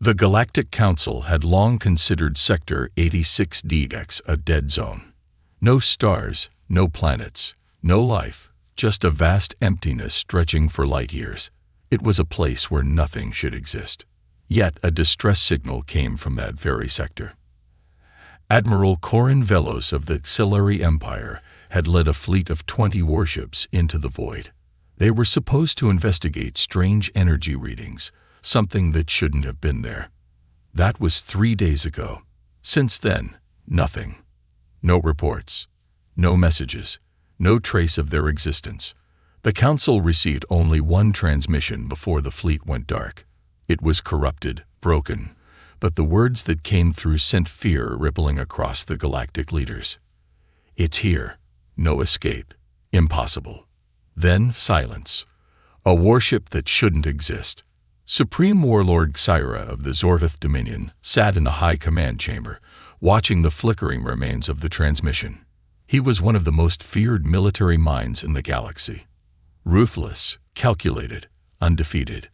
The Galactic Council had long considered Sector 86DX a dead zone. No stars, no planets, no life, just a vast emptiness stretching for light years. It was a place where nothing should exist. Yet a distress signal came from that very sector. Admiral Corin Velos of the Xilari Empire had led a fleet of 20 warships into the void. They were supposed to investigate strange energy readings, something that shouldn't have been there. That was 3 days ago. Since then, nothing. No reports, no messages, no trace of their existence. The Council received only one transmission before the fleet went dark. It was corrupted, broken, but the words that came through sent fear rippling across the galactic leaders. It's here. No escape. Impossible. Then silence. A warship that shouldn't exist. Supreme Warlord Xyra of the Zorvith Dominion sat in a high command chamber, watching the flickering remains of the transmission. He was one of the most feared military minds in the galaxy. Ruthless, calculated, undefeated.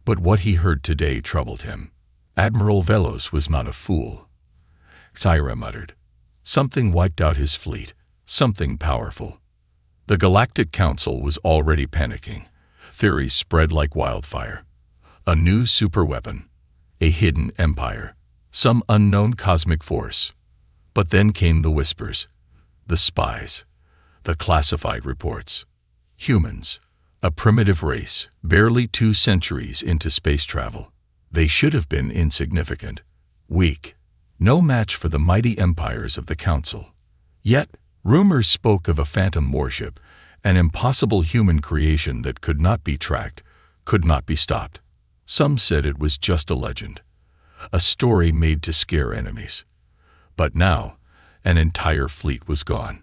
But what he heard today troubled him. Admiral Velos was not a fool. Xyra muttered. Something wiped out his fleet, something powerful. The Galactic Council was already panicking. Theories spread like wildfire. A new superweapon, a hidden empire, some unknown cosmic force. But then came the whispers, the spies, the classified reports. Humans, a primitive race, barely 2 centuries into space travel. They should have been insignificant, weak, no match for the mighty empires of the Council. Yet, rumors spoke of a phantom warship, an impossible human creation that could not be tracked, could not be stopped. Some said it was just a legend, a story made to scare enemies. But now, an entire fleet was gone.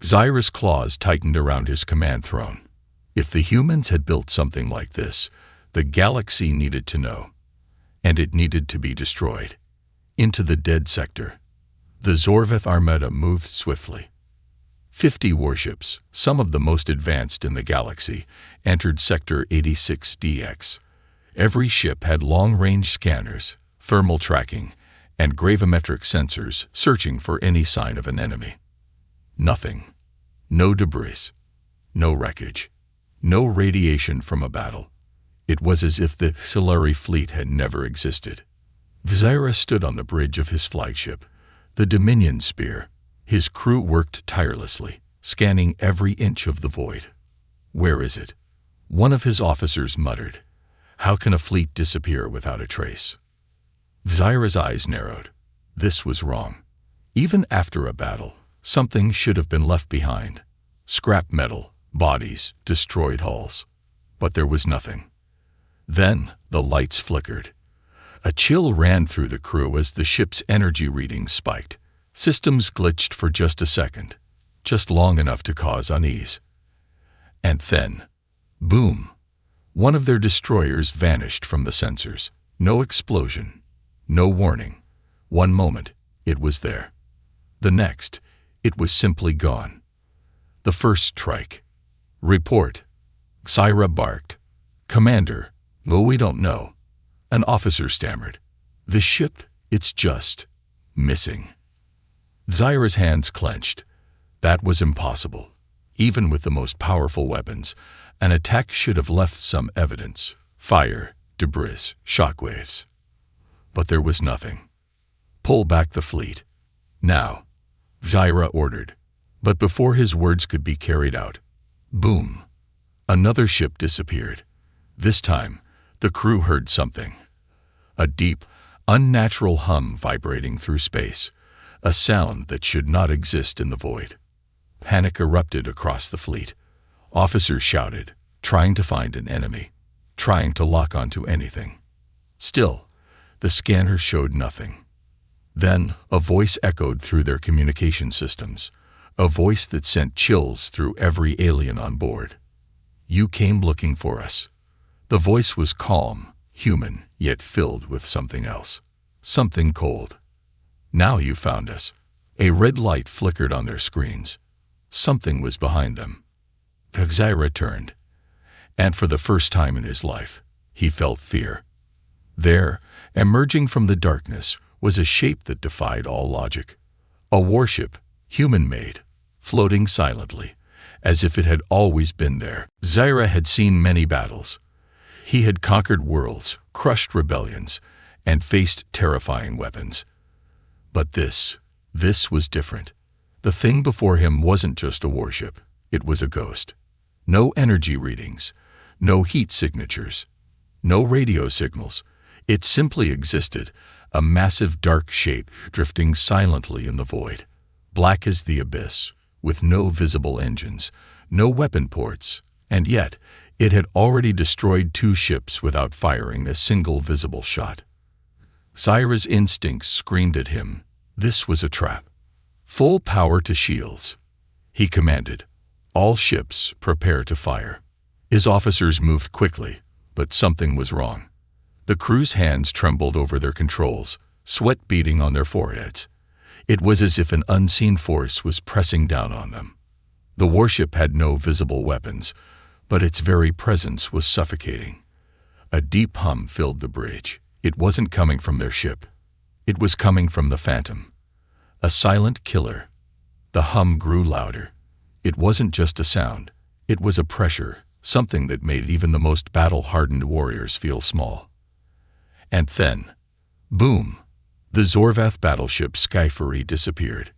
Xyra's claws tightened around his command throne. If the humans had built something like this, the galaxy needed to know. And it needed to be destroyed. Into the dead sector. The Zorvith Armada moved swiftly. 50 warships, some of the most advanced in the galaxy, entered Sector 86DX. Every ship had long-range scanners, thermal tracking, and gravimetric sensors searching for any sign of an enemy. Nothing. No debris. No wreckage. No radiation from a battle. It was as if the Xilari fleet had never existed. Xyra stood on the bridge of his flagship, the Dominion Spear. His crew worked tirelessly, scanning every inch of the void. Where is it? One of his officers muttered. How can a fleet disappear without a trace? Xyra's eyes narrowed. This was wrong. Even after a battle, something should have been left behind. Scrap metal, bodies, destroyed hulls. But there was nothing. Then the lights flickered. A chill ran through the crew as the ship's energy readings spiked. Systems glitched for just a second, just long enough to cause unease. And then, boom! One of their destroyers vanished from the sensors. No explosion, no warning. One moment, it was there. The next, it was simply gone. The first strike. Report. Xyra barked. Commander, well, we don't know. An officer stammered. The ship, it's just missing. Xyra's hands clenched. That was impossible. Even with the most powerful weapons, an attack should have left some evidence. Fire, debris, shockwaves. But there was nothing. Pull back the fleet. Now, Xyra ordered. But before his words could be carried out, boom! Another ship disappeared. This time, the crew heard something. A deep, unnatural hum vibrating through space. A sound that should not exist in the void. Panic erupted across the fleet. Officers shouted, trying to find an enemy, trying to lock onto anything. Still, the scanner showed nothing. Then, a voice echoed through their communication systems, a voice that sent chills through every alien on board. You came looking for us. The voice was calm, human, yet filled with something else. Something cold. Now you found us. A red light flickered on their screens. Something was behind them. Xyra turned, and for the first time in his life, he felt fear. There, emerging from the darkness, was a shape that defied all logic. A warship, human-made, floating silently, as if it had always been there. Zaira had seen many battles. He had conquered worlds, crushed rebellions, and faced terrifying weapons. But this was different. The thing before him wasn't just a warship, it was a ghost. No energy readings, no heat signatures, no radio signals. It simply existed, a massive dark shape drifting silently in the void, black as the abyss, with no visible engines, no weapon ports, and yet it had already destroyed 2 ships without firing a single visible shot. Zaira's instincts screamed at him. This was a trap. Full power to shields. He commanded, "All ships, prepare to fire." His officers moved quickly, but something was wrong. The crew's hands trembled over their controls, sweat beading on their foreheads. It was as if an unseen force was pressing down on them. The warship had no visible weapons, but its very presence was suffocating. A deep hum filled the bridge. It wasn't coming from their ship. It was coming from the Phantom. A silent killer. The hum grew louder. It wasn't just a sound. It was a pressure, something that made even the most battle-hardened warriors feel small. And then, boom! The Zorvath battleship scifi disappeared.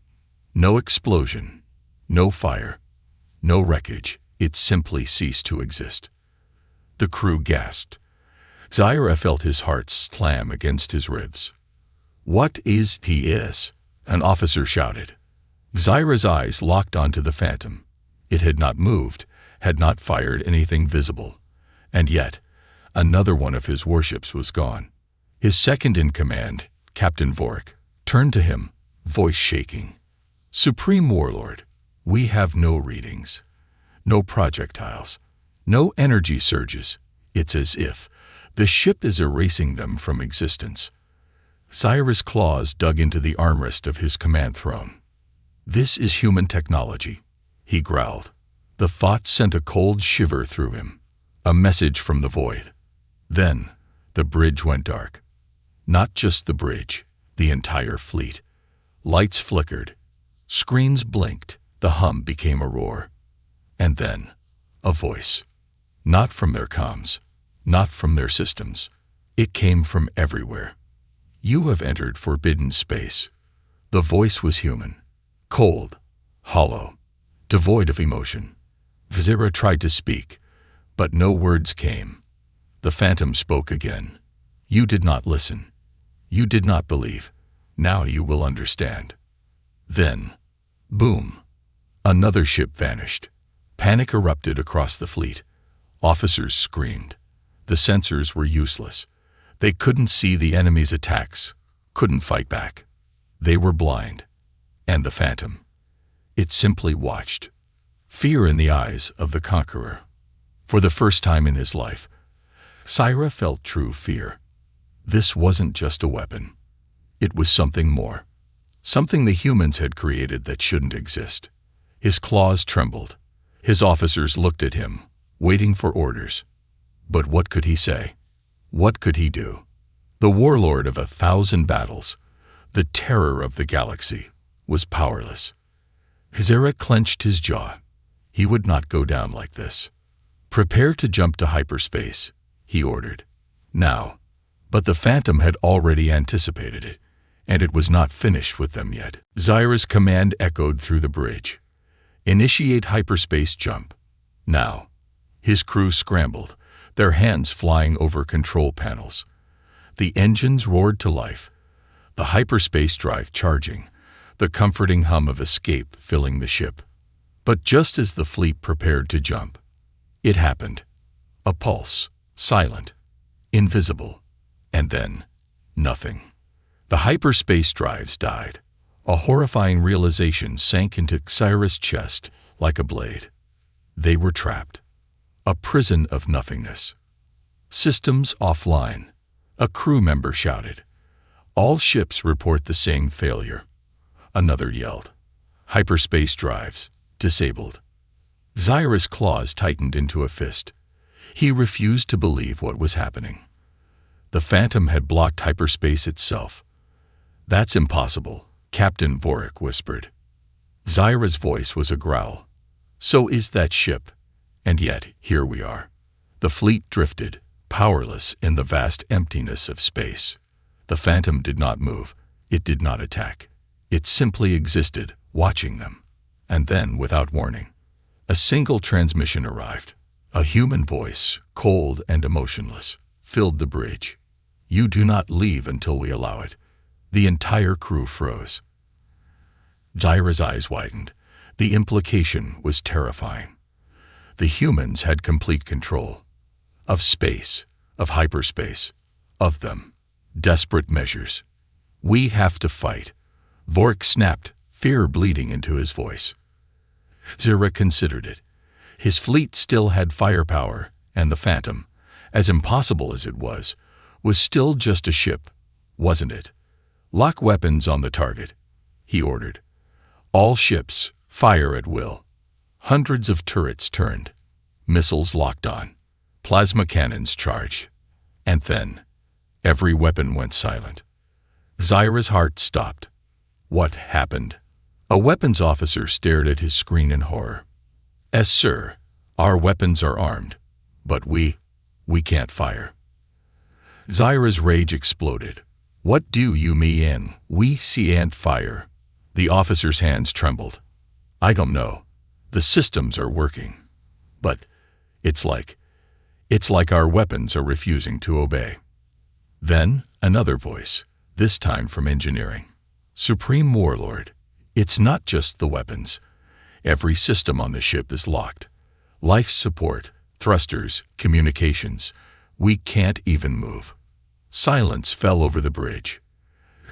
No explosion, no fire, no wreckage. It simply ceased to exist. The crew gasped. Zaira felt his heart slam against his ribs. "What is this?" an officer shouted. Zaira's eyes locked onto the Phantom. It had not moved, had not fired anything visible. And yet, another one of his warships was gone. His second-in-command, Captain Vorik, turned to him, voice shaking. "Supreme Warlord, we have no readings, no projectiles, no energy surges. It's as if the ship is erasing them from existence." Zaira's claws dug into the armrest of his command throne. "This is human technology," he growled. The thought sent a cold shiver through him. A message from the void. Then, the bridge went dark. Not just the bridge, the entire fleet. Lights flickered. Screens blinked. The hum became a roar. And then, a voice. Not from their comms, not from their systems. It came from everywhere. "You have entered forbidden space." The voice was human. Cold, hollow, devoid of emotion. Zaira tried to speak, but no words came. The Phantom spoke again. "You did not listen. You did not believe. Now you will understand." Then, boom! Another ship vanished. Panic erupted across the fleet. Officers screamed. The sensors were useless. They couldn't see the enemy's attacks, couldn't fight back. They were blind. And the Phantom. It simply watched. Fear in the eyes of the conqueror. For the first time in his life, Zaira felt true fear. This wasn't just a weapon. It was something more. Something the humans had created that shouldn't exist. His claws trembled. His officers looked at him, waiting for orders. But what could he say? What could he do? The warlord of 1,000 battles, the terror of the galaxy, was powerless. Zaira clenched his jaw. He would not go down like this. "Prepare to jump to hyperspace," he ordered. Now. But the Phantom had already anticipated it, and it was not finished with them yet. Zaira's command echoed through the bridge. "Initiate hyperspace jump." Now. His crew scrambled, their hands flying over control panels. The engines roared to life, the hyperspace drive charging, the comforting hum of escape filling the ship. But just as the fleet prepared to jump, it happened. A pulse, silent, invisible, and then nothing. The hyperspace drives died. A horrifying realization sank into Zaira's chest like a blade. They were trapped. A prison of nothingness. "Systems offline," a crew member shouted. "All ships report the same failure." Another yelled. "Hyperspace drives disabled." Zaira's claws tightened into a fist. He refused to believe what was happening. The Phantom had blocked hyperspace itself. "That's impossible," Captain Vorik whispered. Zyra's voice was a growl. "So is that ship. And yet, here we are." The fleet drifted, powerless in the vast emptiness of space. The Phantom did not move. It did not attack. It simply existed, watching them. And then, without warning, a single transmission arrived. A human voice, cold and emotionless, filled the bridge. "You do not leave until we allow it." The entire crew froze. Zyra's eyes widened. The implication was terrifying. The humans had complete control. Of space, of hyperspace, of them. Desperate measures. "We have to fight." Vorik snapped, fear bleeding into his voice. Zyra considered it. His fleet still had firepower, and the Phantom, as impossible as it was still just a ship, wasn't it? "Lock weapons on the target," he ordered. "All ships, fire at will." Hundreds of turrets turned. Missiles locked on. Plasma cannons charged. And then, every weapon went silent. Zyra's heart stopped. What happened? A weapons officer stared at his screen in horror. "Yes, sir. Our weapons are armed. But we can't fire." Zyra's rage exploded. "What do you mean, we can't fire?" The officer's hands trembled. "I don't know. The systems are working. But it's like our weapons are refusing to obey." Then another voice, this time from engineering. "Supreme Warlord, it's not just the weapons. Every system on the ship is locked. Life support, thrusters, communications. We can't even move." Silence fell over the bridge.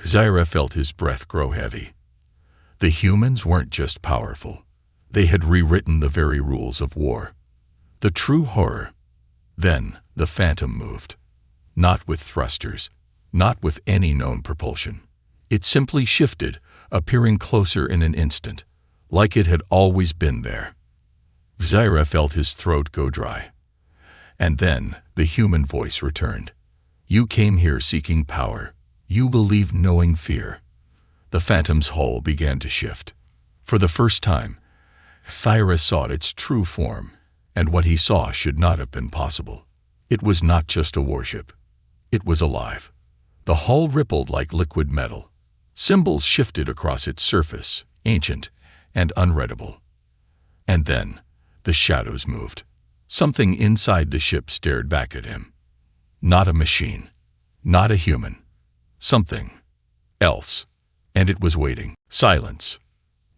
Zyra felt his breath grow heavy. The humans weren't just powerful. They had rewritten the very rules of war. The true horror. Then the Phantom moved. Not with thrusters, not with any known propulsion. It simply shifted, appearing closer in an instant, like it had always been there. Zyra felt his throat go dry. And then the human voice returned. "You came here seeking power. You believe knowing fear." The Phantom's hull began to shift. For the first time, Zyra saw its true form, and what he saw should not have been possible. It was not just a warship. It was alive. The hull rippled like liquid metal. Symbols shifted across its surface, ancient and unreadable. And then the shadows moved. Something inside the ship stared back at him. Not a machine, not a human. Something else. And it was waiting. Silence.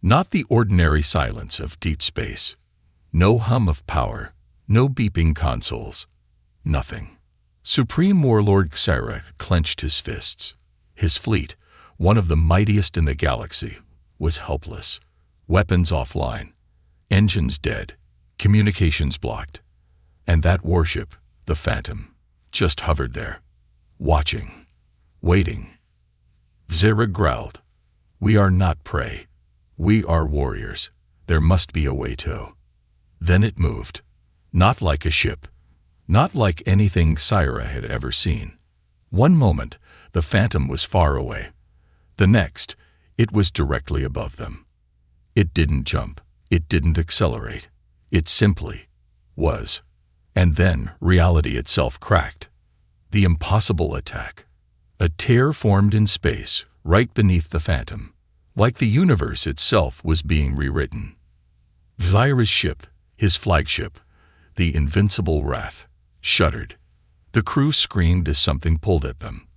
Not the ordinary silence of deep space. No hum of power, no beeping consoles. Nothing. Supreme Warlord Zyra clenched his fists. His fleet, one of the mightiest in the galaxy, was helpless. Weapons offline. Engines dead. Communications blocked. And that warship, the Phantom, just hovered there. Watching. Waiting. Zyra growled. "We are not prey. We are warriors. There must be a way to." Then it moved. Not like a ship. Not like anything Zyra had ever seen. One moment, the Phantom was far away. The next, it was directly above them. It didn't jump. It didn't accelerate. It simply was. And then reality itself cracked. The impossible attack. A tear formed in space, right beneath the Phantom, like the universe itself was being rewritten. Zyra's ship, his flagship, the invincible Wrath, shuddered. The crew screamed as something pulled at them.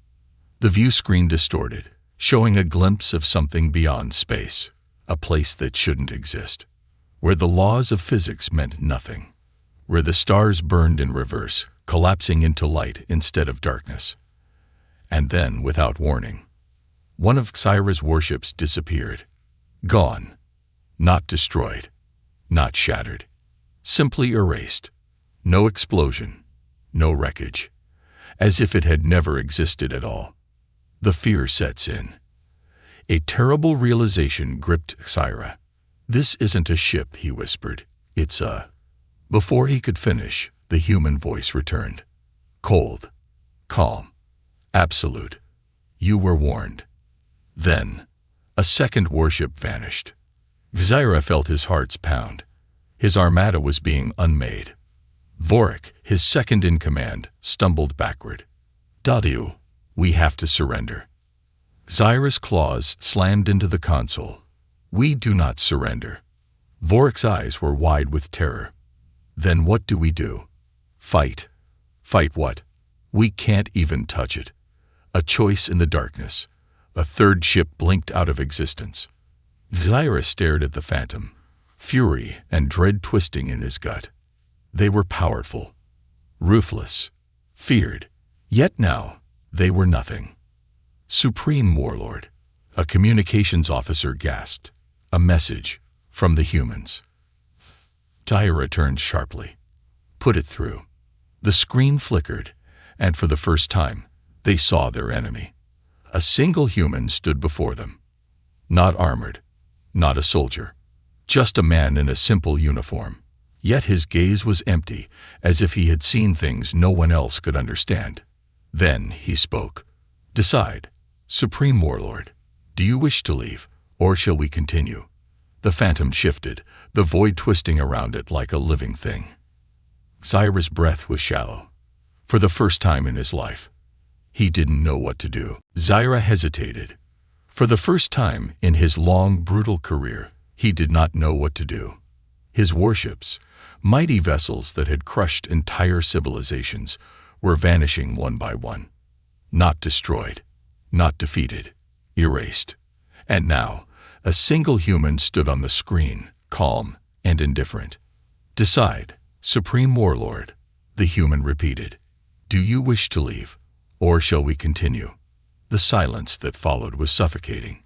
The view screen distorted, showing a glimpse of something beyond space, a place that shouldn't exist, where the laws of physics meant nothing, where the stars burned in reverse, collapsing into light instead of darkness. And then, without warning, one of Zyra's warships disappeared. Gone. Not destroyed. Not shattered. Simply erased. No explosion. No wreckage. As if it had never existed at all. The fear sets in. A terrible realization gripped Zyra. "This isn't a ship," he whispered. "It's a..." Before he could finish, the human voice returned. Cold. Calm. Absolute. You were warned. Then, a second warship vanished. Zaira felt his heart's pound. His armada was being unmade. Vorik, his second in command, stumbled backward. Dadu, we have to surrender. Zaira's claws slammed into the console. We do not surrender. Vorik's eyes were wide with terror. Then what do we do? Fight. Fight what? We can't even touch it. A choice in the darkness. A third ship blinked out of existence. Zaira stared at the phantom, fury and dread twisting in his gut. They were powerful, ruthless, feared, yet now they were nothing. Supreme Warlord, a communications officer gasped. A message from the humans. Zaira turned sharply. Put it through. The screen flickered, and for the first time, they saw their enemy. A single human stood before them. Not armored, not a soldier, just a man in a simple uniform. Yet his gaze was empty, as if he had seen things no one else could understand. Then he spoke. Decide, Supreme Warlord, do you wish to leave, or shall we continue? The phantom shifted, the void twisting around it like a living thing. Zaira's breath was shallow. For the first time in his life, he didn't know what to do. Zaira hesitated. For the first time in his long, brutal career, he did not know what to do. His warships, mighty vessels that had crushed entire civilizations, were vanishing one by one. Not destroyed, not defeated, erased. And now, a single human stood on the screen, calm and indifferent. Decide, Supreme Warlord, the human repeated. Do you wish to leave, or shall we continue? The silence that followed was suffocating.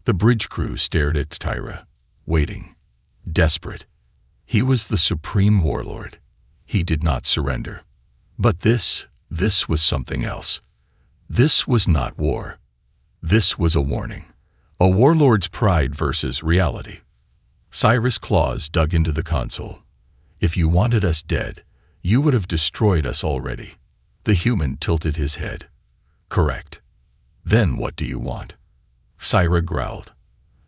The bridge crew stared at Zaira, waiting, desperate. He was the Supreme Warlord. He did not surrender. But this was something else. This was not war. This was a warning. A warlord's pride versus reality. Zaira's claws dug into the console. If you wanted us dead, you would have destroyed us already. The human tilted his head. Correct. Then what do you want? Zaira growled.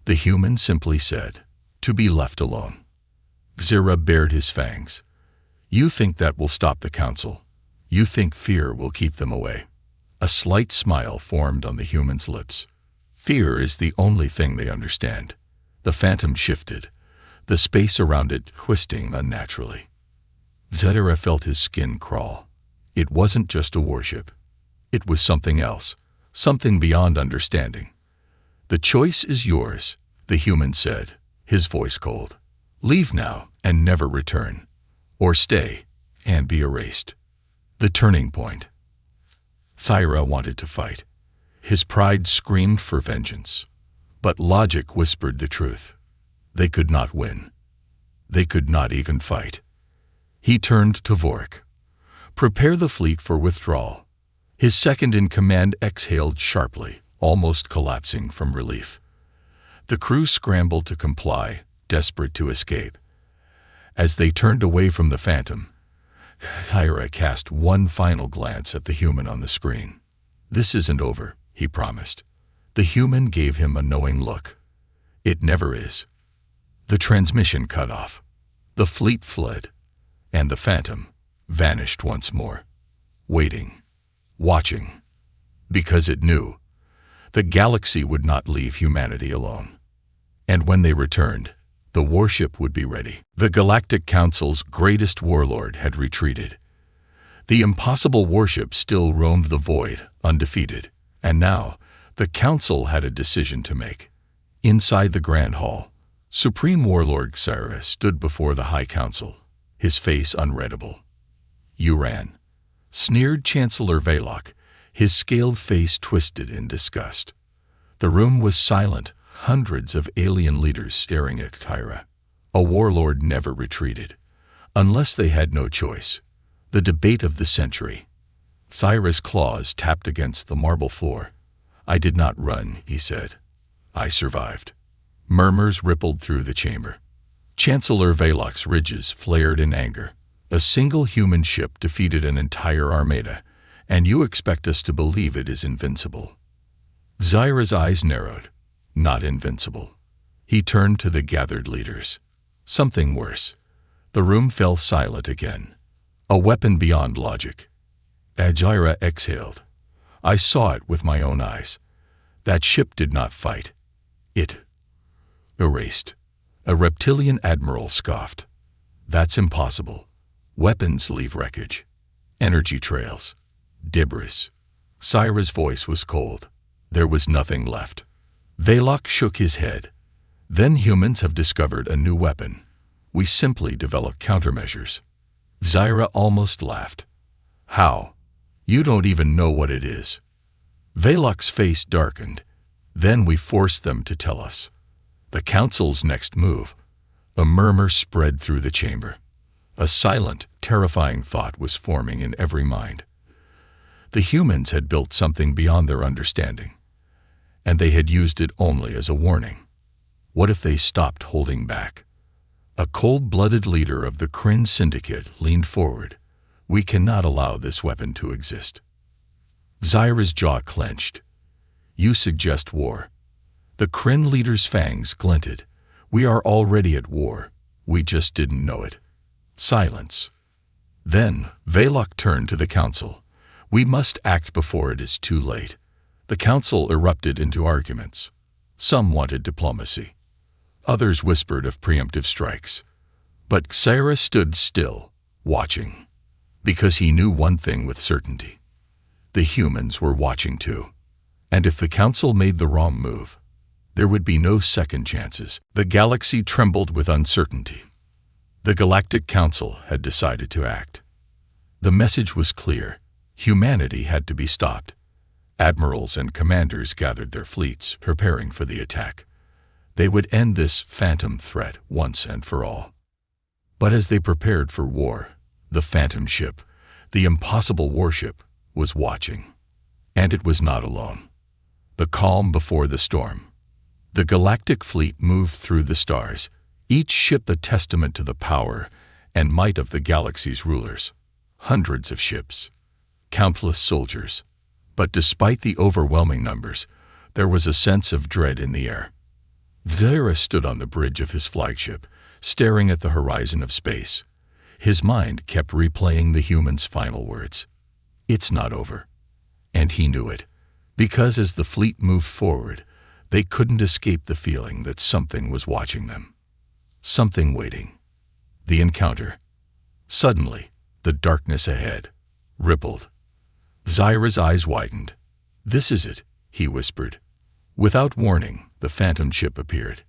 The human simply said, to be left alone. Zaira bared his fangs. You think that will stop the council? You think fear will keep them away? A slight smile formed on the human's lips. Fear is the only thing they understand. The phantom shifted, the space around it twisting unnaturally. Zaira felt his skin crawl. It wasn't just a warship. It was something else, something beyond understanding. The choice is yours, the human said, his voice cold. Leave now and never return, or stay and be erased. The turning point. Zaira wanted to fight. His pride screamed for vengeance. But logic whispered the truth. They could not win. They could not even fight. He turned to Vorik. Prepare the fleet for withdrawal. His second-in-command exhaled sharply, almost collapsing from relief. The crew scrambled to comply, desperate to escape. As they turned away from the phantom, Zaira cast one final glance at the human on the screen. This isn't over, he promised. The human gave him a knowing look. It never is. The transmission cut off. The fleet fled, and the phantom vanished once more, waiting, watching, because it knew the galaxy would not leave humanity alone. And when they returned, the warship would be ready. The Galactic Council's greatest warlord had retreated. The impossible warship still roamed the void, undefeated, and now the Council had a decision to make. Inside the Grand Hall, Supreme Warlord Zaira stood before the High Council, his face unreadable. You ran, sneered Chancellor Velok, his scaled face twisted in disgust. The room was silent, hundreds of alien leaders staring at Zaira. A warlord never retreated, unless they had no choice. The debate of the century. Zaira's claws tapped against the marble floor. I did not run, he said. I survived. Murmurs rippled through the chamber. Chancellor Velok's ridges flared in anger. A single human ship defeated an entire armada, And you expect us to believe it is invincible. Zyra's eyes narrowed. Not invincible. He turned to the gathered leaders. Something worse. The room fell silent again. A weapon beyond logic. Zyra exhaled. I saw it with my own eyes. That ship did not fight. It erased. A reptilian admiral scoffed. That's impossible. Weapons leave wreckage. Energy trails. Debris. Zyra's voice was cold. There was nothing left. Velok shook his head. Then humans have discovered a new weapon. We simply develop countermeasures. Zyra almost laughed. How? You don't even know what it is. Velok's face darkened. Then we forced them to tell us. The council's next move. A murmur spread through the chamber. A silent, terrifying thought was forming in every mind. The humans had built something beyond their understanding, and they had used it only as a warning. What if they stopped holding back? A cold-blooded leader of the Kryn Syndicate leaned forward. We cannot allow this weapon to exist. Zyra's jaw clenched. You suggest war. The Kryn leader's fangs glinted. We are already at war. We just didn't know it. Silence. Then Velok turned to the council. We must act before it is too late. The council erupted into arguments. Some wanted diplomacy. Others whispered of preemptive strikes. But Zyra stood still, watching. Because he knew one thing with certainty. The humans were watching too. And if the council made the wrong move, there would be no second chances. The galaxy trembled with uncertainty. The Galactic Council had decided to act. The message was clear. Humanity had to be stopped. Admirals and commanders gathered their fleets, preparing for the attack. They would end this phantom threat once and for all. But as they prepared for war, the phantom ship, the impossible warship, was watching. And it was not alone. The calm before the storm. The galactic fleet moved through the stars, each ship a testament to the power and might of the galaxy's rulers. Hundreds of ships. Countless soldiers. But despite the overwhelming numbers, there was a sense of dread in the air. Zyra stood on the bridge of his flagship, staring at the horizon of space. His mind kept replaying the human's final words. It's not over. And he knew it, because as the fleet moved forward, they couldn't escape the feeling that something was watching them. Something waiting. The encounter. Suddenly, the darkness ahead rippled. Zyra's eyes widened. This is it, he whispered. Without warning, the phantom ship appeared.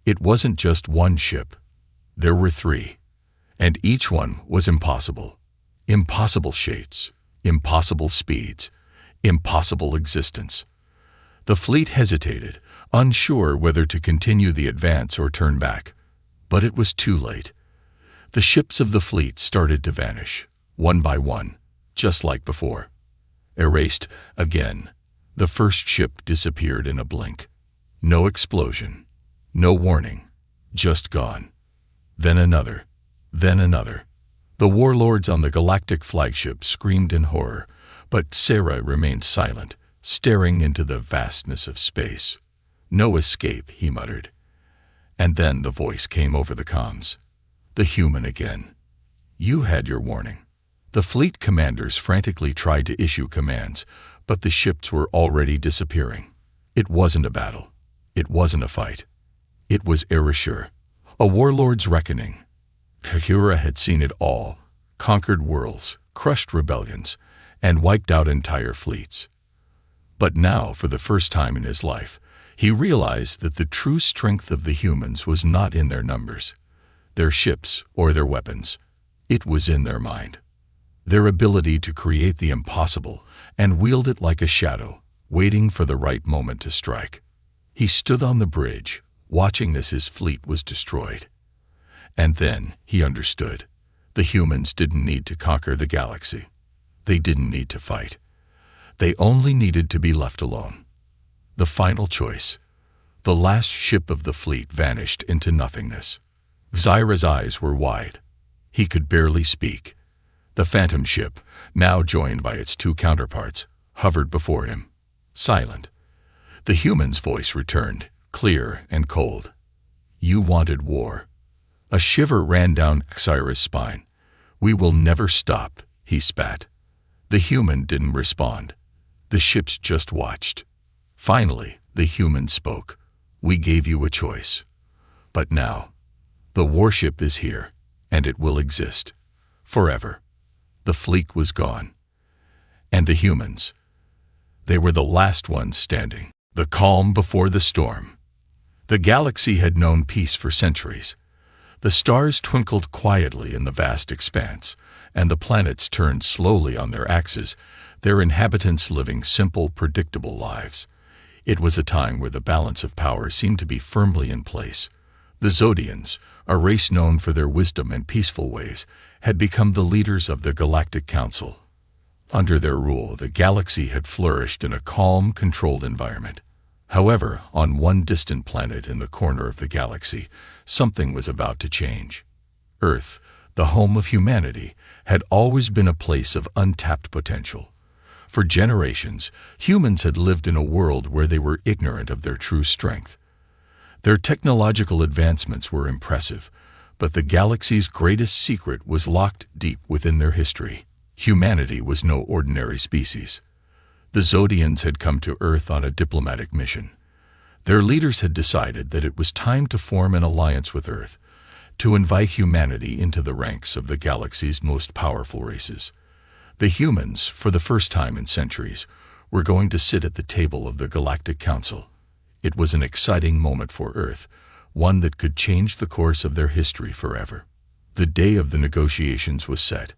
It wasn't just one ship. There were three. And each one was impossible. Impossible shapes, impossible speeds, impossible existence. The fleet hesitated, unsure whether to continue the advance or turn back. But it was too late. The ships of the fleet started to vanish, one by one, just like before. Erased again. The first ship disappeared in a blink. No explosion, no warning, just gone. Then another, then another. The warlords on the galactic flagship screamed in horror, but Zyra remained silent, staring into the vastness of space. No escape, he muttered. And then the voice came over the comms. The human again. You had your warning. The fleet commanders frantically tried to issue commands, but the ships were already disappearing. It wasn't a battle. It wasn't a fight. It was erasure, a warlord's reckoning. Kahura had seen it all, conquered worlds, crushed rebellions, and wiped out entire fleets. But now, for the first time in his life, he realized that the true strength of the humans was not in their numbers, their ships, or their weapons. It was in their mind. Their ability to create the impossible and wield it like a shadow, waiting for the right moment to strike. He stood on the bridge, watching as his fleet was destroyed. And then he understood. The humans didn't need to conquer the galaxy. They didn't need to fight. They only needed to be left alone. The final choice. The last ship of the fleet vanished into nothingness. Zyra's eyes were wide. He could barely speak. The phantom ship, now joined by its two counterparts, hovered before him, silent. The human's voice returned, clear and cold. "You wanted war." A shiver ran down Xira's spine. "We will never stop," he spat. The human didn't respond. The ships just watched. Finally, the human spoke. "We gave you a choice. But now, the warship is here, and it will exist. Forever." The fleet was gone. And the humans, they were the last ones standing. The calm before the storm. The galaxy had known peace for centuries. The stars twinkled quietly in the vast expanse, and the planets turned slowly on their axes, their inhabitants living simple, predictable lives. It was a time where the balance of power seemed to be firmly in place. The Zodians, a race known for their wisdom and peaceful ways, had become the leaders of the Galactic Council. Under their rule, the galaxy had flourished in a calm, controlled environment. However, on one distant planet in the corner of the galaxy, something was about to change. Earth, the home of humanity, had always been a place of untapped potential. For generations, humans had lived in a world where they were ignorant of their true strength. Their technological advancements were impressive, but the galaxy's greatest secret was locked deep within their history. Humanity was no ordinary species. The Zodians had come to Earth on a diplomatic mission. Their leaders had decided that it was time to form an alliance with Earth, to invite humanity into the ranks of the galaxy's most powerful races. The humans, for the first time in centuries, were going to sit at the table of the Galactic Council. It was an exciting moment for Earth, one that could change the course of their history forever. The day of the negotiations was set.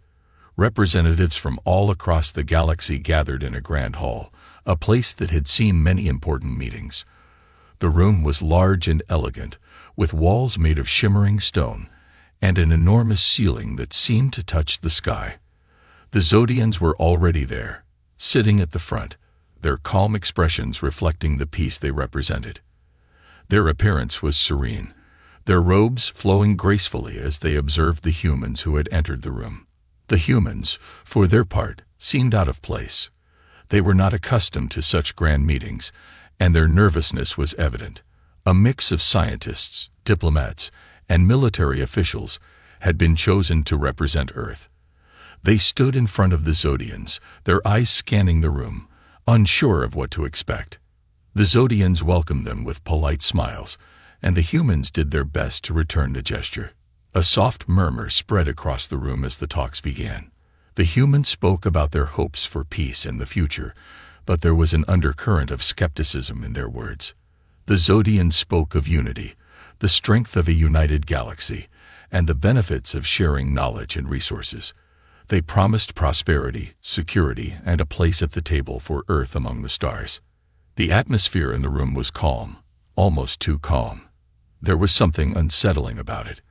Representatives from all across the galaxy gathered in a grand hall, a place that had seen many important meetings. The room was large and elegant, with walls made of shimmering stone, and an enormous ceiling that seemed to touch the sky. The Zodians were already there, sitting at the front, their calm expressions reflecting the peace they represented. Their appearance was serene, their robes flowing gracefully as they observed the humans who had entered the room. The humans, for their part, seemed out of place. They were not accustomed to such grand meetings, and their nervousness was evident. A mix of scientists, diplomats, and military officials had been chosen to represent Earth. They stood in front of the Zodians, their eyes scanning the room, unsure of what to expect. The Zodians welcomed them with polite smiles, and the humans did their best to return the gesture. A soft murmur spread across the room as the talks began. The humans spoke about their hopes for peace and the future, but there was an undercurrent of skepticism in their words. The Zodians spoke of unity, the strength of a united galaxy, and the benefits of sharing knowledge and resources. They promised prosperity, security, and a place at the table for Earth among the stars. The atmosphere in the room was calm, almost too calm. There was something unsettling about it.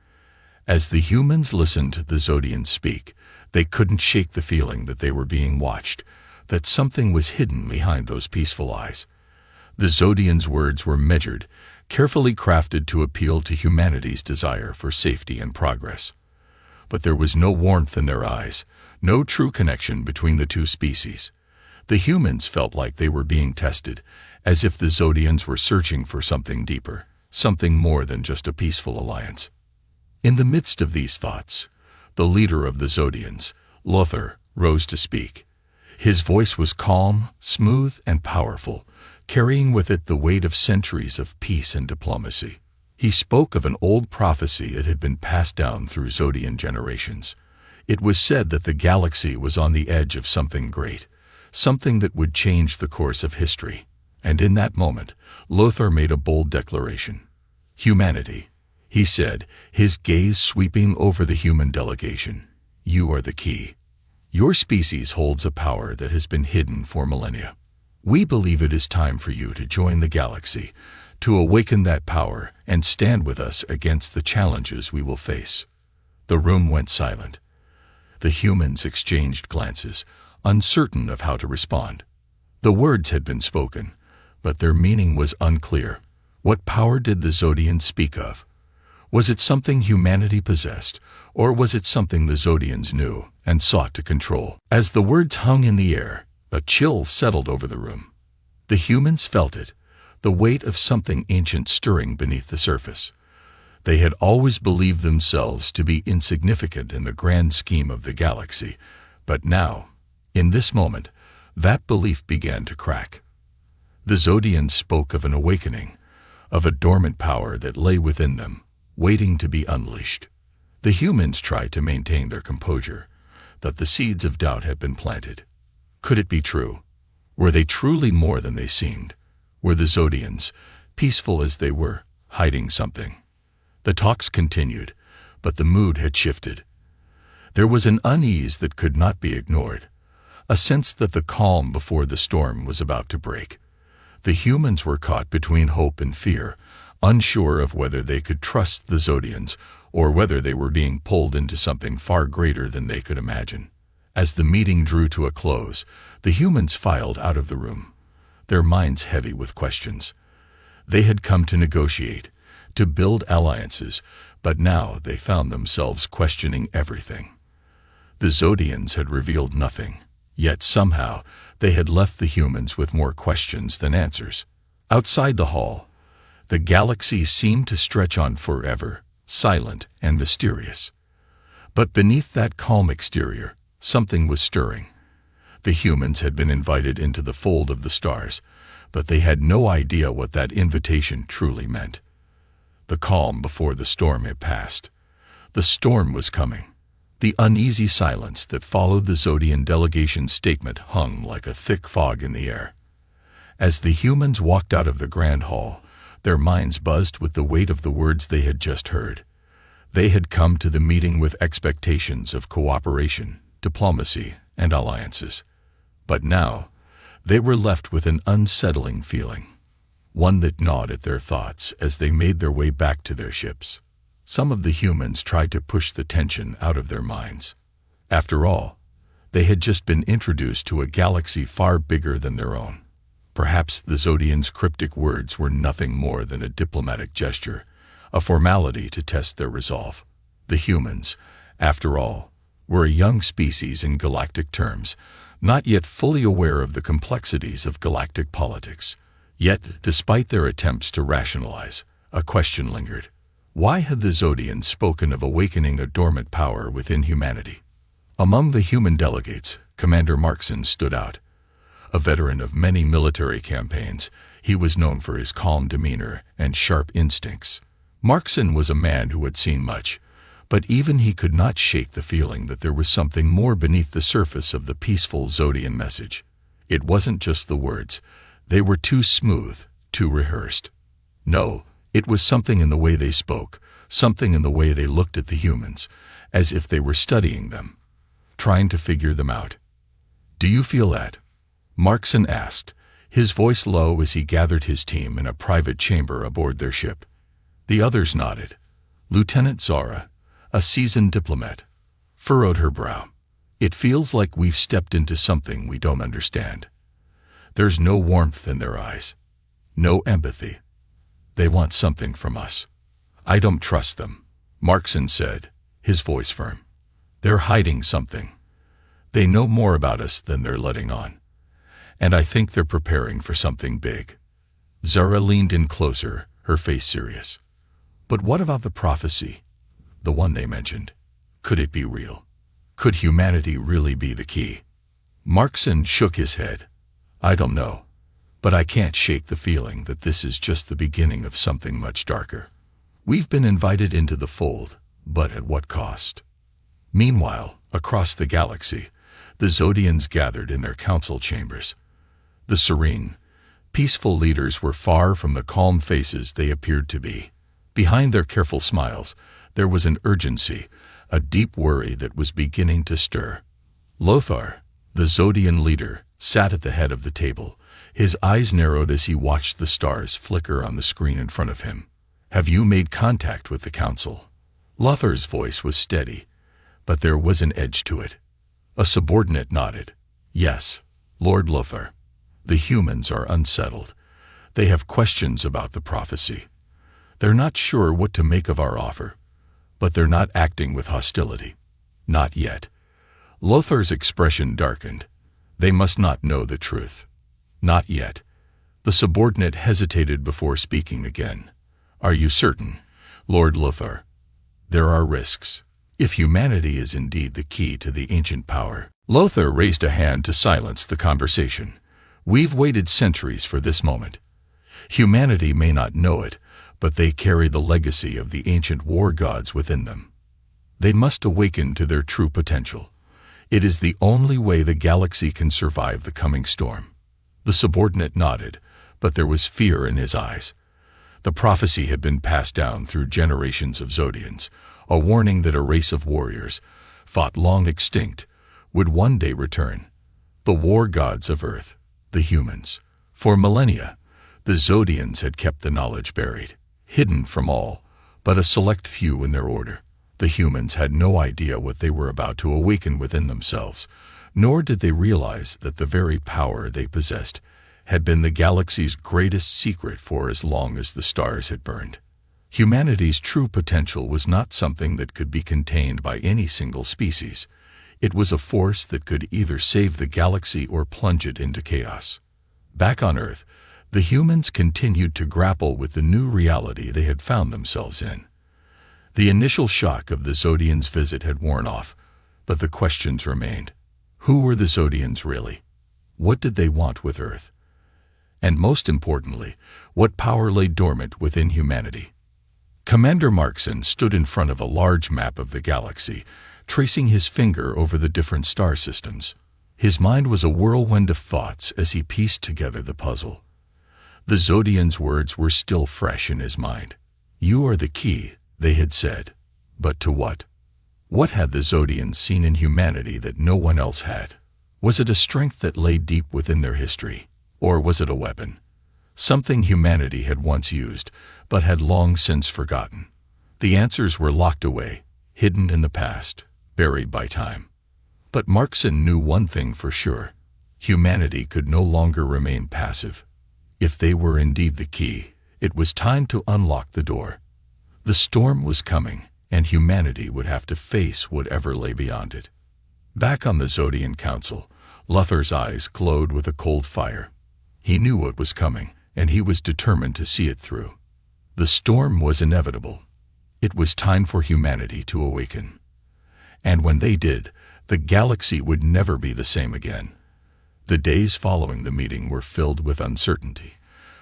As the humans listened to the Zodians speak, they couldn't shake the feeling that they were being watched, that something was hidden behind those peaceful eyes. The Zodians' words were measured, carefully crafted to appeal to humanity's desire for safety and progress. But there was no warmth in their eyes, no true connection between the two species. The humans felt like they were being tested, as if the Zodians were searching for something deeper, something more than just a peaceful alliance. In the midst of these thoughts, the leader of the Zodians, Lothar, rose to speak. His voice was calm, smooth, and powerful, carrying with it the weight of centuries of peace and diplomacy. He spoke of an old prophecy that had been passed down through Zodian generations. It was said that the galaxy was on the edge of something great, something that would change the course of history. And in that moment, Lothar made a bold declaration. "Humanity," he said, his gaze sweeping over the human delegation. "You are the key. Your species holds a power that has been hidden for millennia. We believe it is time for you to join the galaxy, to awaken that power and stand with us against the challenges we will face." The room went silent. The humans exchanged glances, uncertain of how to respond. The words had been spoken, but their meaning was unclear. What power did the Zodians speak of? Was it something humanity possessed, or was it something the Zodians knew and sought to control? As the words hung in the air, a chill settled over the room. The humans felt it, the weight of something ancient stirring beneath the surface. They had always believed themselves to be insignificant in the grand scheme of the galaxy, but now, in this moment, that belief began to crack. The Zodians spoke of an awakening, of a dormant power that lay within them, waiting to be unleashed. The humans tried to maintain their composure, but the seeds of doubt had been planted. Could it be true? Were they truly more than they seemed? Were the Zodians, peaceful as they were, hiding something? The talks continued, but the mood had shifted. There was an unease that could not be ignored, a sense that the calm before the storm was about to break. The humans were caught between hope and fear, unsure of whether they could trust the Zodians or whether they were being pulled into something far greater than they could imagine. As the meeting drew to a close, the humans filed out of the room, their minds heavy with questions. They had come to negotiate, to build alliances, but now they found themselves questioning everything. The Zodians had revealed nothing, yet somehow they had left the humans with more questions than answers. Outside the hall, the galaxy seemed to stretch on forever, silent and mysterious. But beneath that calm exterior, something was stirring. The humans had been invited into the fold of the stars, but they had no idea what that invitation truly meant. The calm before the storm had passed. The storm was coming. The uneasy silence that followed the Zodian delegation's statement hung like a thick fog in the air. As the humans walked out of the grand hall, their minds buzzed with the weight of the words they had just heard. They had come to the meeting with expectations of cooperation, diplomacy, and alliances. But now, they were left with an unsettling feeling, one that gnawed at their thoughts as they made their way back to their ships. Some of the humans tried to push the tension out of their minds. After all, they had just been introduced to a galaxy far bigger than their own. Perhaps the Zodians' cryptic words were nothing more than a diplomatic gesture, a formality to test their resolve. The humans, after all, were a young species in galactic terms, not yet fully aware of the complexities of galactic politics. Yet, despite their attempts to rationalize, a question lingered. Why had the Zodians spoken of awakening a dormant power within humanity? Among the human delegates, Commander Markson stood out. A veteran of many military campaigns, he was known for his calm demeanor and sharp instincts. Markson was a man who had seen much, but even he could not shake the feeling that there was something more beneath the surface of the peaceful Zodian message. It wasn't just the words. They were too smooth, too rehearsed. No, it was something in the way they spoke, something in the way they looked at the humans, as if they were studying them, trying to figure them out. "Do you feel that?" Markson asked, his voice low as he gathered his team in a private chamber aboard their ship. The others nodded. Lieutenant Zara, a seasoned diplomat, furrowed her brow. "It feels like we've stepped into something we don't understand." There's no warmth in their eyes, no empathy. They want something from us. "I don't trust them," Markson said, his voice firm. "They're hiding something. They know more about us than they're letting on. And I think they're preparing for something big." Zara leaned in closer, her face serious. "But what about the prophecy? The one they mentioned. Could it be real? Could humanity really be the key?" Markson shook his head. "I don't know, but I can't shake the feeling that this is just the beginning of something much darker. We've been invited into the fold, but at what cost?" Meanwhile, across the galaxy, the Zodians gathered in their council chambers. The serene, peaceful leaders were far from the calm faces they appeared to be. Behind their careful smiles, there was an urgency, a deep worry that was beginning to stir. Lothar, the Zodian leader, sat at the head of the table, his eyes narrowed as he watched the stars flicker on the screen in front of him. "Have you made contact with the council?" Lothar's voice was steady, but there was an edge to it. A subordinate nodded. "Yes, Lord Lothar. The humans are unsettled. They have questions about the prophecy. They're not sure what to make of our offer, but they're not acting with hostility. Not yet. Lothar's expression darkened. They must not know the truth. Not yet. The subordinate hesitated before speaking again. Are you certain, Lord Lothar? There are risks. If humanity is indeed the key to the ancient power. Lothar raised a hand to silence the conversation. We've waited centuries for this moment. Humanity may not know it, but they carry the legacy of the ancient war gods within them. They must awaken to their true potential. It is the only way the galaxy can survive the coming storm. The subordinate nodded, but there was fear in his eyes. The prophecy had been passed down through generations of Zodians, a warning that a race of warriors, thought long extinct, would one day return. The war gods of Earth, the humans. For millennia, the Zodians had kept the knowledge buried, hidden from all, but a select few in their order. The humans had no idea what they were about to awaken within themselves, nor did they realize that the very power they possessed had been the galaxy's greatest secret for as long as the stars had burned. Humanity's true potential was not something that could be contained by any single species. It was a force that could either save the galaxy or plunge it into chaos. Back on Earth, the humans continued to grapple with the new reality they had found themselves in. The initial shock of the Zodians' visit had worn off, but the questions remained. Who were the Zodians really? What did they want with Earth? And most importantly, what power lay dormant within humanity? Commander Markson stood in front of a large map of the galaxy, tracing his finger over the different star systems. His mind was a whirlwind of thoughts as he pieced together the puzzle. The Zodians' words were still fresh in his mind. You are the key, they had said. But to what? What had the Zodians seen in humanity that no one else had? Was it a strength that lay deep within their history? Or was it a weapon? Something humanity had once used, but had long since forgotten. The answers were locked away, hidden in the past, buried by time. But Markson knew one thing for sure. Humanity could no longer remain passive. If they were indeed the key, it was time to unlock the door. The storm was coming, and humanity would have to face whatever lay beyond it. Back on the Zodian Council, Lothar's eyes glowed with a cold fire. He knew what was coming, and he was determined to see it through. The storm was inevitable. It was time for humanity to awaken. And when they did, the galaxy would never be the same again. The days following the meeting were filled with uncertainty.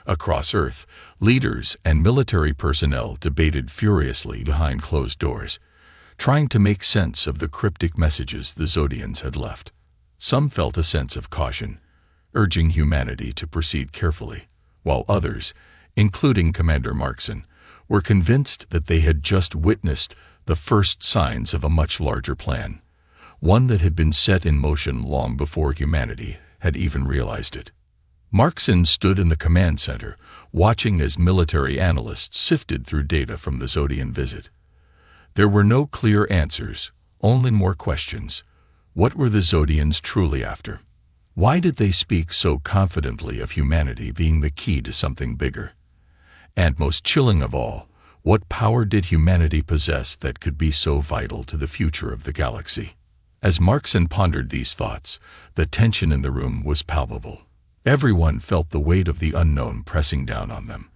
Across Earth, leaders and military personnel debated furiously behind closed doors, trying to make sense of the cryptic messages the Zodians had left. Some felt a sense of caution, urging humanity to proceed carefully, while others, including Commander Markson, were convinced that they had just witnessed the first signs of a much larger plan, one that had been set in motion long before humanity had even realized it. Markson stood in the command center, watching as military analysts sifted through data from the Zodian visit. There were no clear answers, only more questions. What were the Zodians truly after? Why did they speak so confidently of humanity being the key to something bigger? And most chilling of all, what power did humanity possess that could be so vital to the future of the galaxy? As Markson pondered these thoughts, the tension in the room was palpable. Everyone felt the weight of the unknown pressing down on them,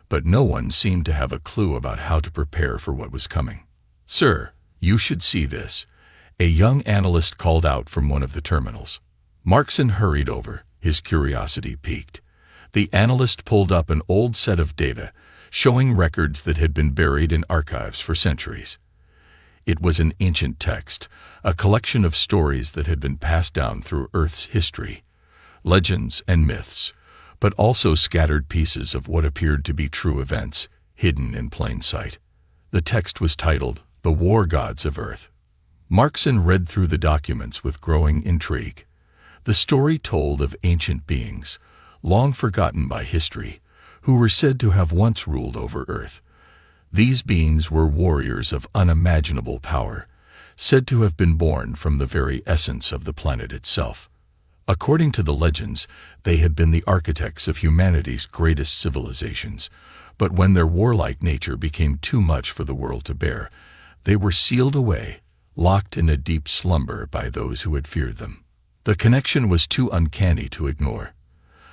but no one seemed to have a clue about how to prepare for what was coming. "Sir, you should see this," a young analyst called out from one of the terminals. Markson hurried over, his curiosity piqued. The analyst pulled up an old set of data, showing records that had been buried in archives for centuries. It was an ancient text, a collection of stories that had been passed down through Earth's history, legends and myths, but also scattered pieces of what appeared to be true events, hidden in plain sight. The text was titled, "The War Gods of Earth." Markson read through the documents with growing intrigue. The story told of ancient beings, long forgotten by history, who were said to have once ruled over Earth. These beings were warriors of unimaginable power, said to have been born from the very essence of the planet itself. According to the legends, they had been the architects of humanity's greatest civilizations, but when their warlike nature became too much for the world to bear, they were sealed away, locked in a deep slumber by those who had feared them. The connection was too uncanny to ignore.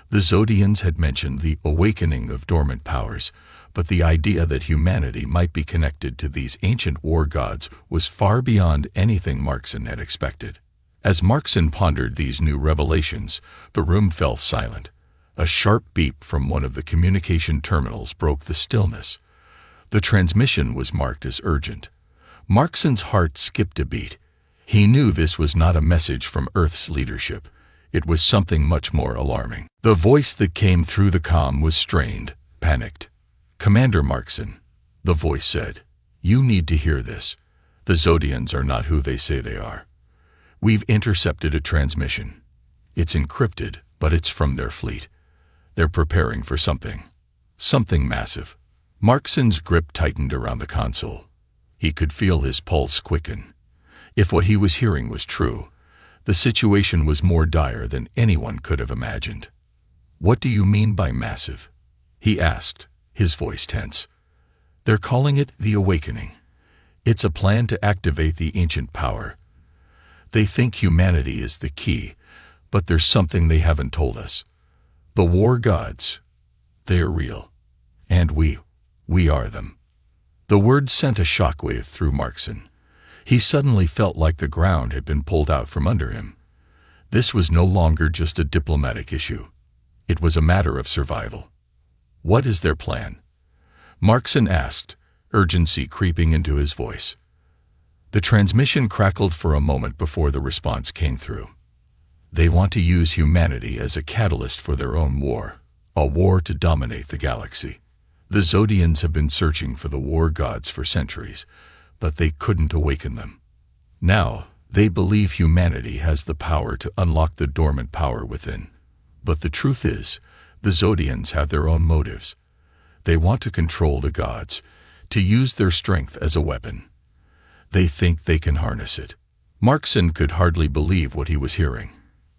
The Zodians had mentioned the awakening of dormant powers, but the idea that humanity might be connected to these ancient war gods was far beyond anything Markson had expected. As Markson pondered these new revelations, the room fell silent. A sharp beep from one of the communication terminals broke the stillness. The transmission was marked as urgent. Markson's heart skipped a beat. He knew this was not a message from Earth's leadership. It was something much more alarming. The voice that came through the comm was strained, panicked. "Commander Markson," the voice said, "you need to hear this. The Zodians are not who they say they are. We've intercepted a transmission. It's encrypted, but it's from their fleet. They're preparing for something massive." Markson's grip tightened around the console. He could feel his pulse quicken. If what he was hearing was true, the situation was more dire than anyone could have imagined. "What do you mean by massive?" he asked, his voice tense. "They're calling it the Awakening. It's a plan to activate the ancient power. They think humanity is the key, but there's something they haven't told us. The war gods, they're real. And we are them." The word sent a shockwave through Markson. He suddenly felt like the ground had been pulled out from under him. This was no longer just a diplomatic issue. It was a matter of survival. "What is their plan?" Markson asked, urgency creeping into his voice. The transmission crackled for a moment before the response came through. "They want to use humanity as a catalyst for their own war, a war to dominate the galaxy. The Zodians have been searching for the war gods for centuries, but they couldn't awaken them. Now, they believe humanity has the power to unlock the dormant power within. But the truth is, the Zodians have their own motives. They want to control the gods, to use their strength as a weapon. They think they can harness it." Markson could hardly believe what he was hearing.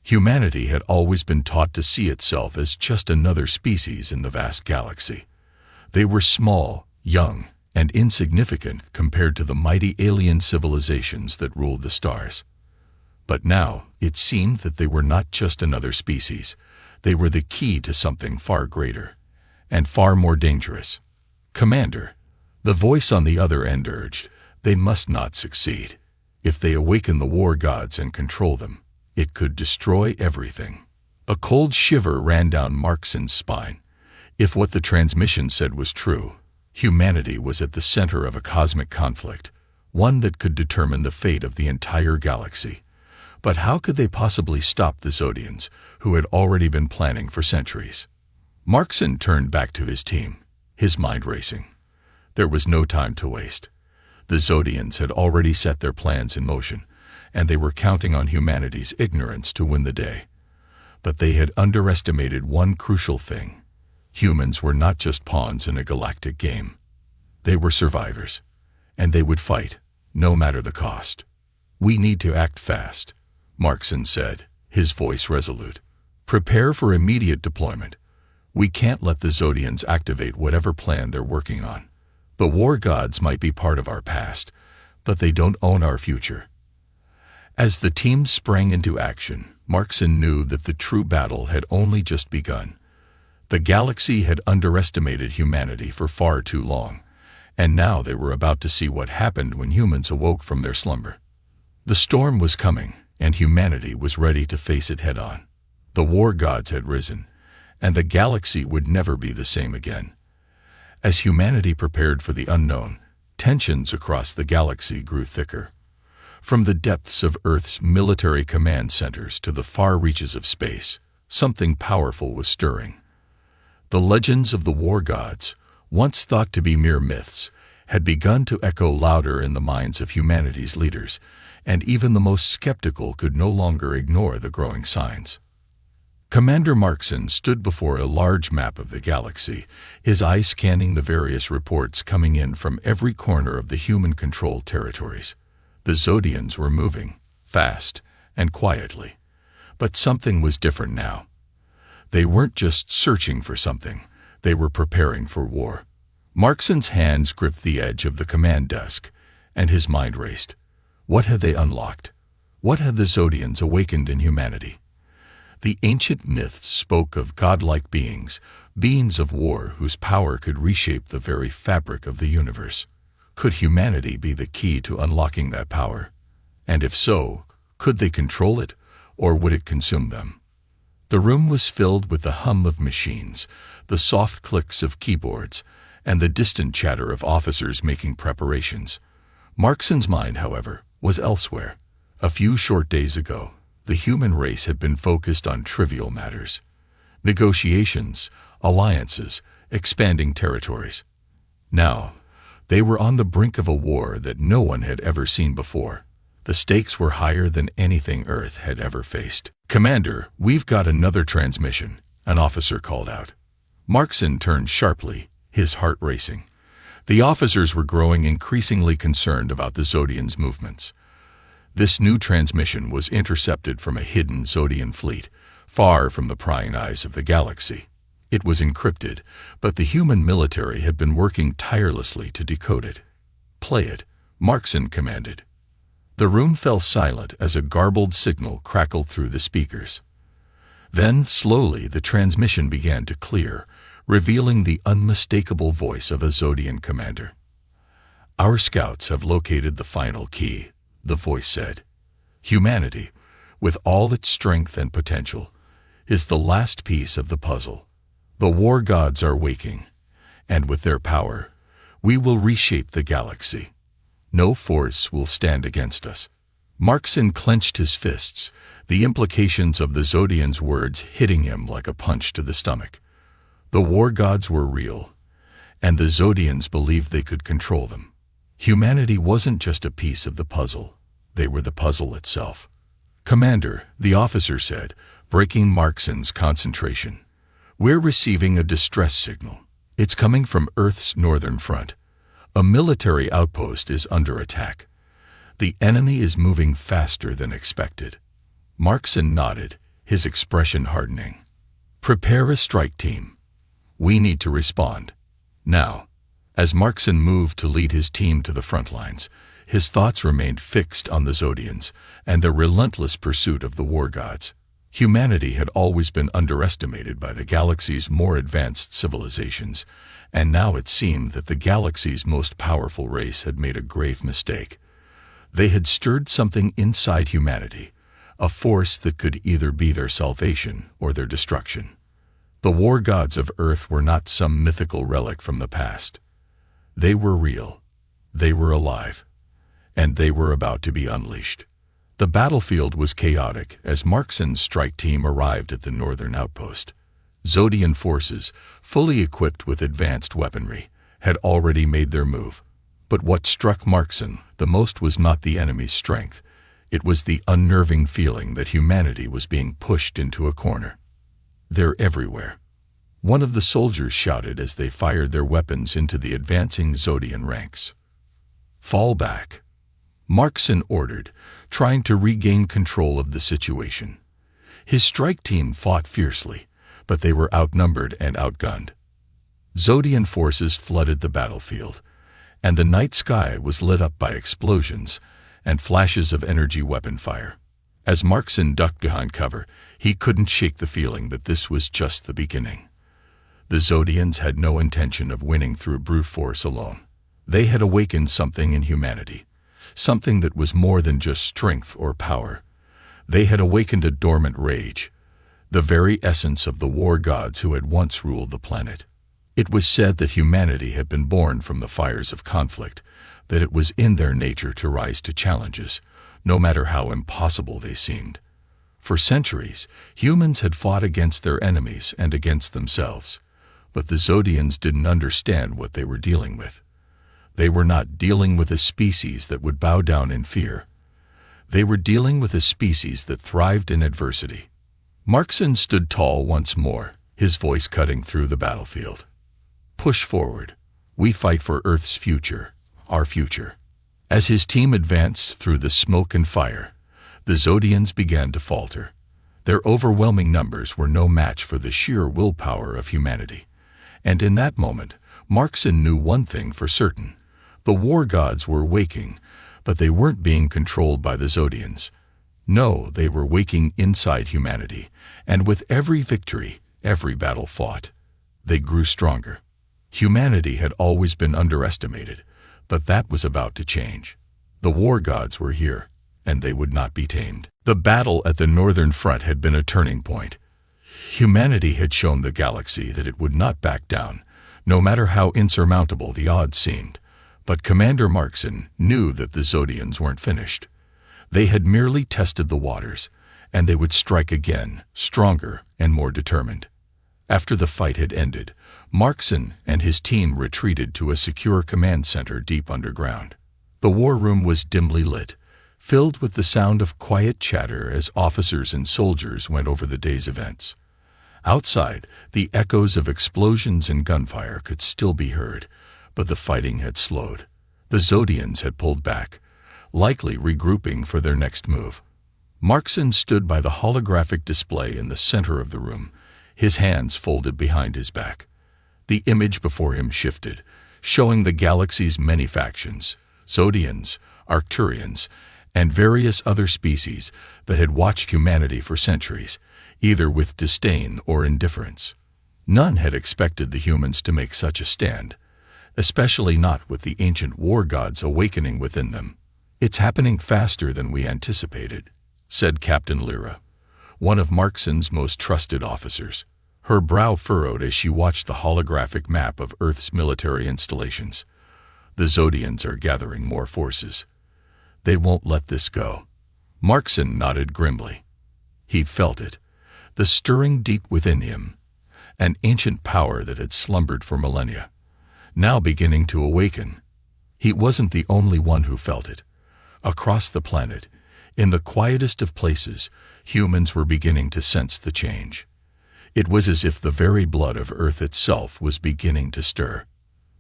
Humanity had always been taught to see itself as just another species in the vast galaxy. They were small, young, and insignificant compared to the mighty alien civilizations that ruled the stars. But now, it seemed that they were not just another species. They were the key to something far greater, and far more dangerous. "Commander," the voice on the other end urged, "they must not succeed. If they awaken the war gods and control them, it could destroy everything." A cold shiver ran down Markson's spine. If what the transmission said was true, humanity was at the center of a cosmic conflict, one that could determine the fate of the entire galaxy. But how could they possibly stop the Zodians, who had already been planning for centuries? Markson turned back to his team, his mind racing. There was no time to waste. The Zodians had already set their plans in motion, and they were counting on humanity's ignorance to win the day. But they had underestimated one crucial thing. Humans were not just pawns in a galactic game. They were survivors, and they would fight, no matter the cost. "We need to act fast," Markson said, his voice resolute. "Prepare for immediate deployment. We can't let the Zodians activate whatever plan they're working on. The war gods might be part of our past, but they don't own our future." As the team sprang into action, Markson knew that the true battle had only just begun. The galaxy had underestimated humanity for far too long, and now they were about to see what happened when humans awoke from their slumber. The storm was coming, and humanity was ready to face it head-on. The war gods had risen, and the galaxy would never be the same again. As humanity prepared for the unknown, tensions across the galaxy grew thicker. From the depths of Earth's military command centers to the far reaches of space, something powerful was stirring. The legends of the war gods, once thought to be mere myths, had begun to echo louder in the minds of humanity's leaders, and even the most skeptical could no longer ignore the growing signs. Commander Markson stood before a large map of the galaxy, his eyes scanning the various reports coming in from every corner of the human-controlled territories. The Zodians were moving, fast and quietly, But something was different now. They weren't just searching for something, they were preparing for war. Markson's hands gripped the edge of the command desk, and his mind raced. What had they unlocked? What had the Zodians awakened in humanity? The ancient myths spoke of godlike beings, beings of war whose power could reshape the very fabric of the universe. Could humanity be the key to unlocking that power? And if so, could they control it, or would it consume them? The room was filled with the hum of machines, the soft clicks of keyboards, and the distant chatter of officers making preparations. Markson's mind, however, was elsewhere. A few short days ago, the human race had been focused on trivial matters. Negotiations, alliances, expanding territories. Now, they were on the brink of a war that no one had ever seen before. The stakes were higher than anything Earth had ever faced. "Commander, we've got another transmission," an officer called out. Markson turned sharply, his heart racing. The officers were growing increasingly concerned about the Zodians' movements. This new transmission was intercepted from a hidden Zodian fleet, far from the prying eyes of the galaxy. It was encrypted, but the human military had been working tirelessly to decode it. "Play it," Markson commanded. The room fell silent as a garbled signal crackled through the speakers. Then, slowly, the transmission began to clear, revealing the unmistakable voice of a Zodian commander. "Our scouts have located the final key," the voice said. "Humanity, with all its strength and potential, is the last piece of the puzzle. The war gods are waking, and with their power, we will reshape the galaxy. No force will stand against us." Markson clenched his fists, the implications of the Zodian's words hitting him like a punch to the stomach. The war gods were real, and the Zodians believed they could control them. Humanity wasn't just a piece of the puzzle, they were the puzzle itself. "Commander," the officer said, breaking Markson's concentration, "we're receiving a distress signal. It's coming from Earth's northern front. A military outpost is under attack. The enemy is moving faster than expected." Markson nodded, his expression hardening. "Prepare a strike team. We need to respond. Now." As Markson moved to lead his team to the front lines, his thoughts remained fixed on the Zodians and their relentless pursuit of the war gods. Humanity had always been underestimated by the galaxy's more advanced civilizations, and now it seemed that the galaxy's most powerful race had made a grave mistake. They had stirred something inside humanity, a force that could either be their salvation or their destruction. The war gods of Earth were not some mythical relic from the past. They were real, they were alive, and they were about to be unleashed. The battlefield was chaotic as Markson's strike team arrived at the northern outpost. Zodian forces, fully equipped with advanced weaponry, had already made their move. But what struck Markson the most was not the enemy's strength. It was the unnerving feeling that humanity was being pushed into a corner. "They're everywhere," one of the soldiers shouted as they fired their weapons into the advancing Zodian ranks. "Fall back," Markson ordered, trying to regain control of the situation. His strike team fought fiercely, but they were outnumbered and outgunned. Zodian forces flooded the battlefield, and the night sky was lit up by explosions and flashes of energy weapon fire. As Markson ducked behind cover, he couldn't shake the feeling that this was just the beginning. The Zodians had no intention of winning through brute force alone. They had awakened something in humanity, something that was more than just strength or power. They had awakened a dormant rage, the very essence of the war gods who had once ruled the planet. It was said that humanity had been born from the fires of conflict, that it was in their nature to rise to challenges, no matter how impossible they seemed. For centuries, humans had fought against their enemies and against themselves, but the Zodians didn't understand what they were dealing with. They were not dealing with a species that would bow down in fear. They were dealing with a species that thrived in adversity. Markson stood tall once more, his voice cutting through the battlefield. "Push forward. We fight for Earth's future, our future." As his team advanced through the smoke and fire, the Zodians began to falter. Their overwhelming numbers were no match for the sheer willpower of humanity. And in that moment, Markson knew one thing for certain. The war gods were waking, but they weren't being controlled by the Zodians. No, they were waking inside humanity, and with every victory, every battle fought, they grew stronger. Humanity had always been underestimated, but that was about to change. The war gods were here, and they would not be tamed. The battle at the northern front had been a turning point. Humanity had shown the galaxy that it would not back down, no matter how insurmountable the odds seemed. But Commander Markson knew that the Zodians weren't finished. They had merely tested the waters, and they would strike again, stronger and more determined. After the fight had ended, Markson and his team retreated to a secure command center deep underground. The war room was dimly lit, filled with the sound of quiet chatter as officers and soldiers went over the day's events. Outside, the echoes of explosions and gunfire could still be heard, but the fighting had slowed. The Zodians had pulled back, likely regrouping for their next move. Markson stood by the holographic display in the center of the room, his hands folded behind his back. The image before him shifted, showing the galaxy's many factions, Zodians, Arcturians, and various other species that had watched humanity for centuries, either with disdain or indifference. None had expected the humans to make such a stand, especially not with the ancient war gods awakening within them. "It's happening faster than we anticipated," said Captain Lyra, one of Markson's most trusted officers. Her brow furrowed as she watched the holographic map of Earth's military installations. "The Zodians are gathering more forces. They won't let this go." Markson nodded grimly. He felt it, the stirring deep within him, an ancient power that had slumbered for millennia, now beginning to awaken. He wasn't the only one who felt it. Across the planet, in the quietest of places, humans were beginning to sense the change. It was as if the very blood of Earth itself was beginning to stir.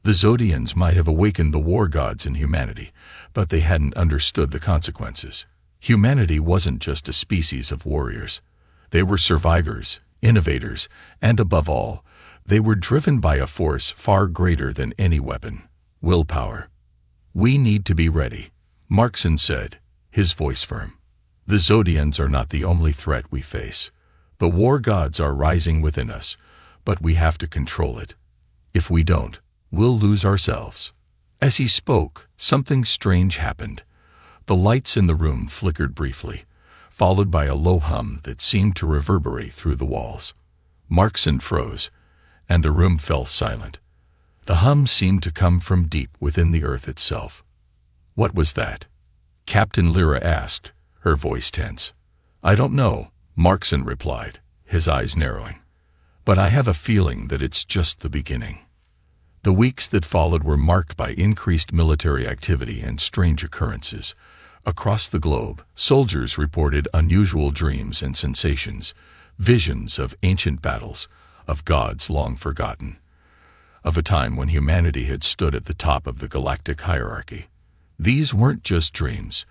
The Zodians might have awakened the war gods in humanity, but they hadn't understood the consequences. Humanity wasn't just a species of warriors. They were survivors, innovators, and above all, they were driven by a force far greater than any weapon: willpower. "We need to be ready," Markson said, his voice firm. "The Zodians are not the only threat we face. The war gods are rising within us, but we have to control it. If we don't, we'll lose ourselves." As he spoke, something strange happened. The lights in the room flickered briefly, followed by a low hum that seemed to reverberate through the walls. Markson froze, and the room fell silent. The hum seemed to come from deep within the Earth itself. "What was that?" Captain Lyra asked, her voice tense. "I don't know," Markson replied, his eyes narrowing. "But I have a feeling that it's just the beginning." The weeks that followed were marked by increased military activity and strange occurrences. Across the globe, soldiers reported unusual dreams and sensations, visions of ancient battles, of gods long forgotten, of a time when humanity had stood at the top of the galactic hierarchy. These weren't just dreams.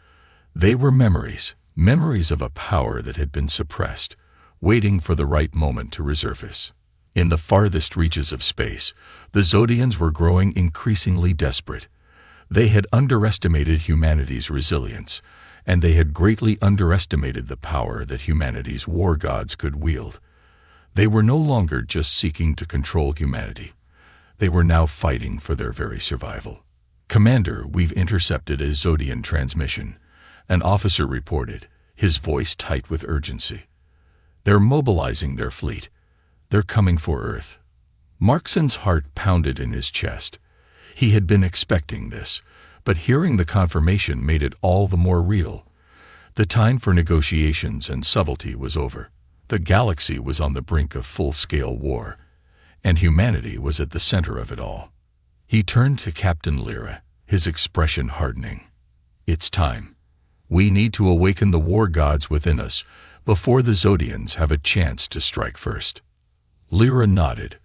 They were memories, memories of a power that had been suppressed, waiting for the right moment to resurface. In the farthest reaches of space, the Zodians were growing increasingly desperate. They had underestimated humanity's resilience, and they had greatly underestimated the power that humanity's war gods could wield. They were no longer just seeking to control humanity. They were now fighting for their very survival. "Commander, we've intercepted a Zodian transmission," an officer reported, his voice tight with urgency. "They're mobilizing their fleet. They're coming for Earth." Markson's heart pounded in his chest. He had been expecting this, but hearing the confirmation made it all the more real. The time for negotiations and subtlety was over. The galaxy was on the brink of full-scale war, and humanity was at the center of it all. He turned to Captain Lyra, his expression hardening. "It's time. We need to awaken the war gods within us before the Zodians have a chance to strike first." Lyra nodded,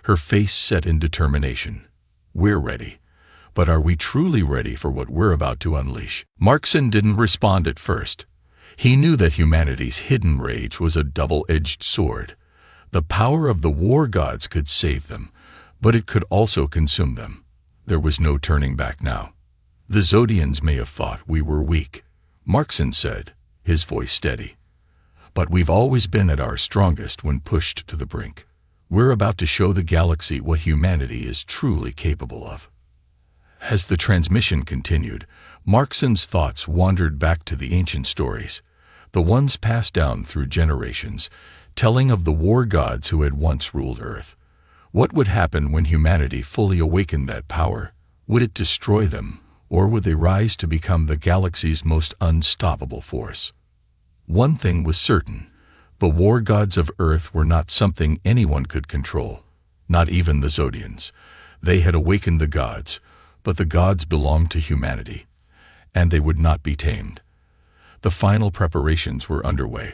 her face set in determination. "We're ready. But are we truly ready for what we're about to unleash?" Markson didn't respond at first. He knew that humanity's hidden rage was a double-edged sword. The power of the war gods could save them, but it could also consume them. There was no turning back now. The Zodians may have thought we were weak, Markson said, his voice steady. But we've always been at our strongest when pushed to the brink. We're about to show the galaxy what humanity is truly capable of. As the transmission continued, Markson's thoughts wandered back to the ancient stories, the ones passed down through generations, telling of the war gods who had once ruled Earth. What would happen when humanity fully awakened that power? Would it destroy them, or would they rise to become the galaxy's most unstoppable force? One thing was certain: the war gods of Earth were not something anyone could control, not even the Zodians. They had awakened the gods, but the gods belonged to humanity, and they would not be tamed. The final preparations were underway.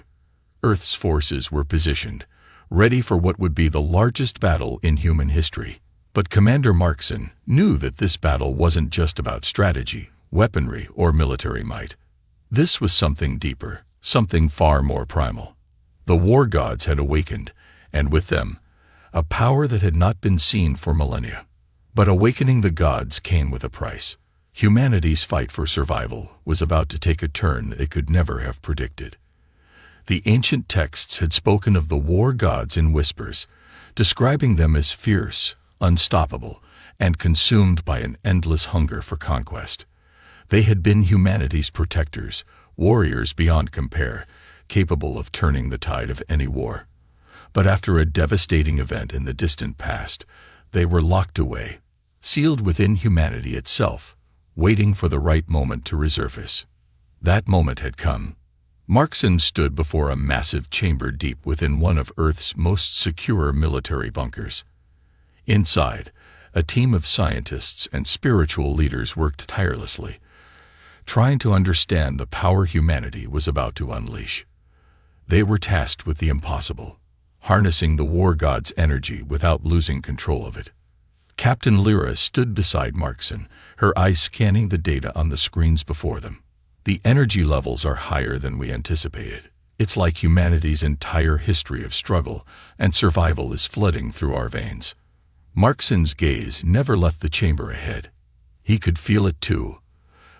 Earth's forces were positioned, ready for what would be the largest battle in human history. But Commander Markson knew that this battle wasn't just about strategy, weaponry, or military might. This was something deeper, something far more primal. The war gods had awakened, and with them, a power that had not been seen for millennia. But awakening the gods came with a price. Humanity's fight for survival was about to take a turn they could never have predicted. The ancient texts had spoken of the war gods in whispers, describing them as fierce, unstoppable, and consumed by an endless hunger for conquest. They had been humanity's protectors, warriors beyond compare, capable of turning the tide of any war. But after a devastating event in the distant past, they were locked away, sealed within humanity itself, waiting for the right moment to resurface. That moment had come. Markson stood before a massive chamber deep within one of Earth's most secure military bunkers. Inside, a team of scientists and spiritual leaders worked tirelessly, trying to understand the power humanity was about to unleash. They were tasked with the impossible, harnessing the war god's energy without losing control of it. Captain Lyra stood beside Markson, her eyes scanning the data on the screens before them. The energy levels are higher than we anticipated. It's like humanity's entire history of struggle and survival is flooding through our veins. Markson's gaze never left the chamber ahead. He could feel it too,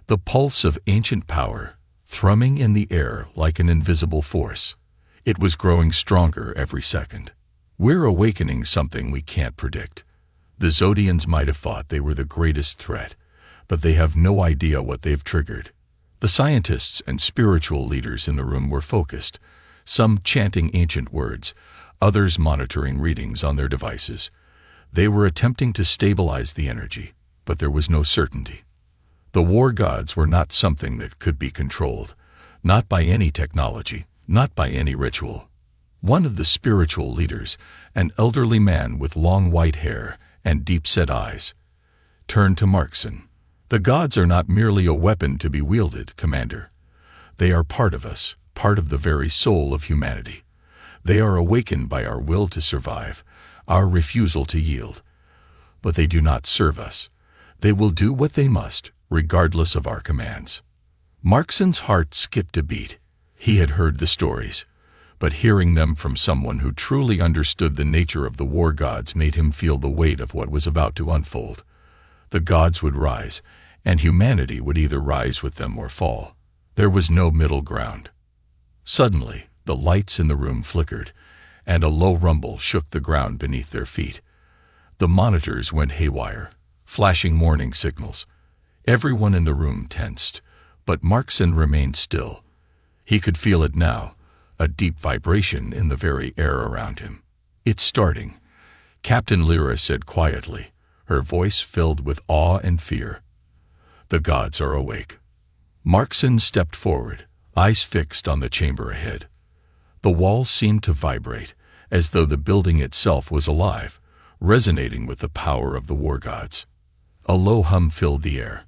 the pulse of ancient power, thrumming in the air like an invisible force. It was growing stronger every second. We're awakening something we can't predict. The Zodians might have thought they were the greatest threat, but they have no idea what they've triggered. The scientists and spiritual leaders in the room were focused, some chanting ancient words, others monitoring readings on their devices. They were attempting to stabilize the energy, but there was no certainty. The war gods were not something that could be controlled, not by any technology, not by any ritual. One of the spiritual leaders, an elderly man with long white hair and deep-set eyes, turned to Markson. "The gods are not merely a weapon to be wielded, Commander. They are part of us, part of the very soul of humanity. They are awakened by our will to survive, our refusal to yield. But they do not serve us. They will do what they must, regardless of our commands." Markson's heart skipped a beat. He had heard the stories, but hearing them from someone who truly understood the nature of the war gods made him feel the weight of what was about to unfold. The gods would rise, and humanity would either rise with them or fall. There was no middle ground. Suddenly, the lights in the room flickered, and a low rumble shook the ground beneath their feet. The monitors went haywire, flashing warning signals. Everyone in the room tensed, but Markson remained still. He could feel it now, a deep vibration in the very air around him. "It's starting," Captain Lyra said quietly, her voice filled with awe and fear. "The gods are awake." Markson stepped forward, eyes fixed on the chamber ahead. The walls seemed to vibrate, as though the building itself was alive, resonating with the power of the war gods. A low hum filled the air,